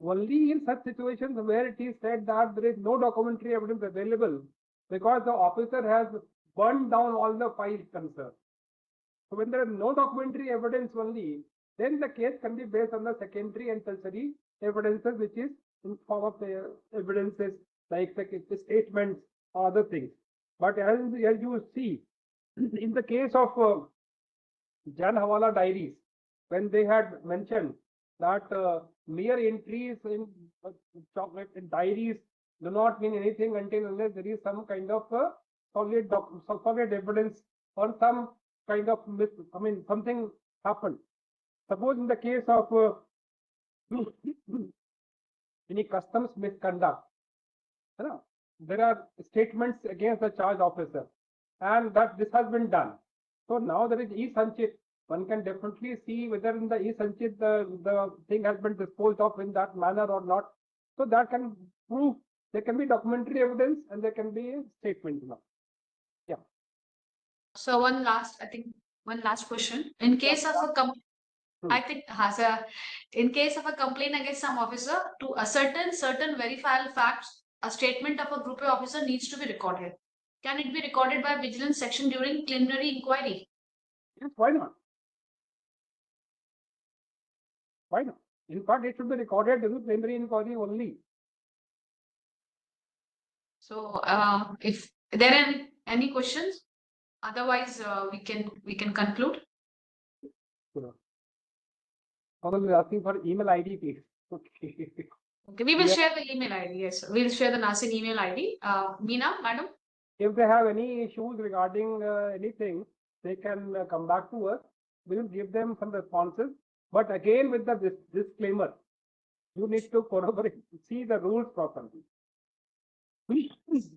Only in such situations where it is said that there is no documentary evidence available because the officer has burned down all the files concerned. So when there is no documentary evidence only, then the case can be based on the secondary and tertiary evidences, which is in form of evidences like the statements or other things. But as you see, in the case of Jan Hawala diaries, when they had mentioned that mere entries in chocolate in diaries do not mean anything until unless there is some kind of solid evidence or some kind of something happened. Suppose in the case of any customs misconduct, there are statements against the charged officer, and that this has been done. So now there is e-Sanchit. One can definitely see whether in the e-Sanchit the thing has been disposed of in that manner or not. So that can prove, there can be documentary evidence and there can be a statement. Yeah. So one last question. In case of a I think in case of a complaint against some officer, to ascertain certain verifiable facts, a statement of a group A officer needs to be recorded. Can it be recorded by vigilance section during preliminary inquiry? Yes, why not? Why not? In fact, it should be recorded in the preliminary inquiry only. So, if there are any questions, otherwise we can conclude. Although we're asking for email ID, please. Okay. Okay, we will Yeah. share the email ID. Yes, we'll share the NACIN email ID. Meena, madam. If they have any issues regarding anything, they can come back to us. We will give them some responses. But again, with the disclaimer, you need to corroborate, see the rules properly. This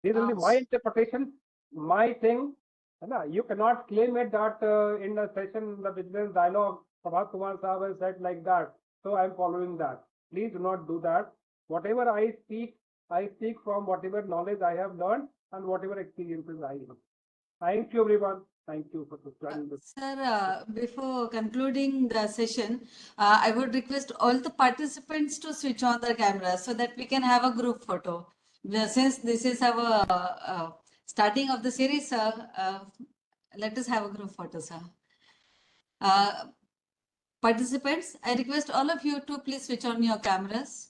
is only my interpretation, my thing. You cannot claim it that in the session, the Vigilance Dialogue, Prabhat Kumar Sahab has said like that. So I am following that. Please do not do that. Whatever I speak from whatever knowledge I have learned and whatever experiences I have. Thank you, everyone. Thank you for joining this. Sir, before concluding the session, I would request all the participants to switch on their cameras so that we can have a group photo. Since this is our starting of the series, let us have a group photo, sir. Participants, I request all of you to please switch on your cameras.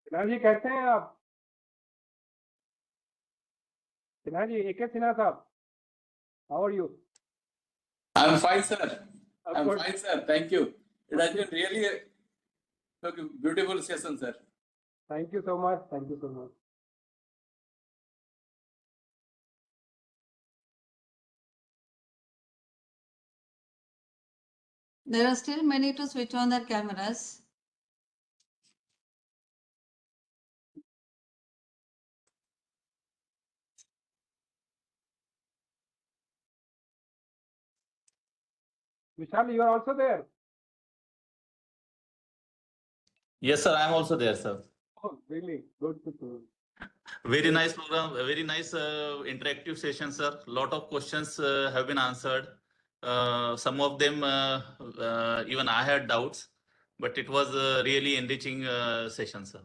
Sinha ji कैसे हैं आप? Sinha ji, AK Sinha साहब, how are you? I'm fine, sir. I'm fine, sir. Thank you. It has been really a beautiful session, sir. Thank you so much. Thank you so much. There are still many to switch on their cameras. Vishal, you are also there? Yes, sir. I'm also there, sir. Oh, really? Good to see you. Very nice program. Very nice interactive session, sir. Lot of questions have been answered. Some of them even I had doubts, but it was a really enriching session, sir.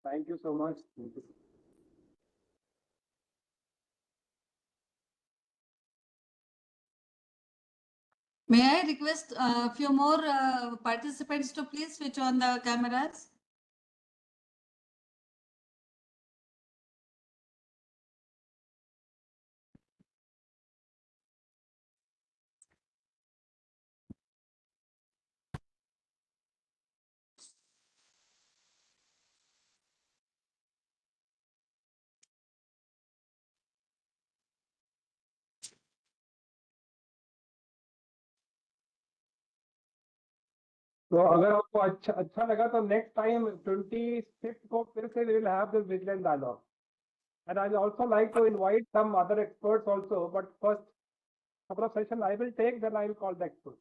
Thank you so much. Thank you. May I request a few more participants to please switch on the cameras? तो अगर आपको अच्छा लगा तो next time 26 को फिर से we will have this Vigilance Dialogue. And I also like to invite some other experts also, but first couple of sessions I will take, then I will call the experts.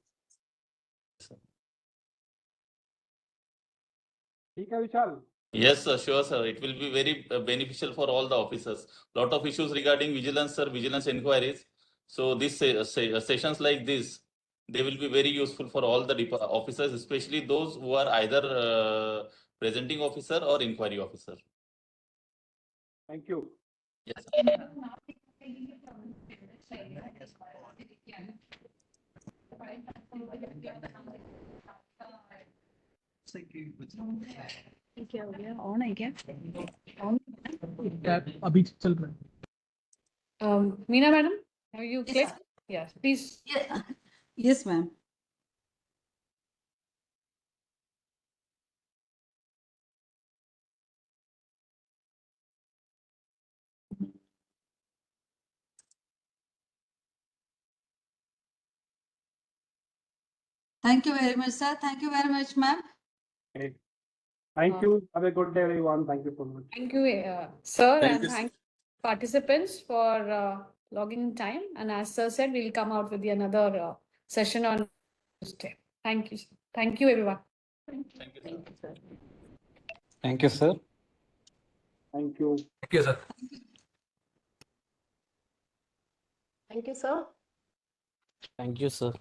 ठीक है विशाल? Yes, sir, sure, sir. It will be very beneficial for all the officers. Lot of issues regarding vigilance, sir, vigilance inquiries. So these sessions like this, they will be very useful for all the officers, especially those who are either presenting officer or inquiry officer. Thank you. Yes. क्या हो गया? On है क्या? अभी चल रहा है. Meena, madam, have you Yes, clicked? sir. Yes, please. Yeah. Yes, ma'am. Thank you very much, sir. Thank you very much, ma'am. Okay. Thank you. Have a good day, everyone. Thank you so much. Thank you, sir, Thank and you, sir. thank participants for logging in time. And as sir said, we'll come out with another session on Tuesday. Thank you. Thank you, everyone. Thank you, sir. Thank you, sir. Thank you. Thank you, sir. Thank you, sir. Thank you, sir.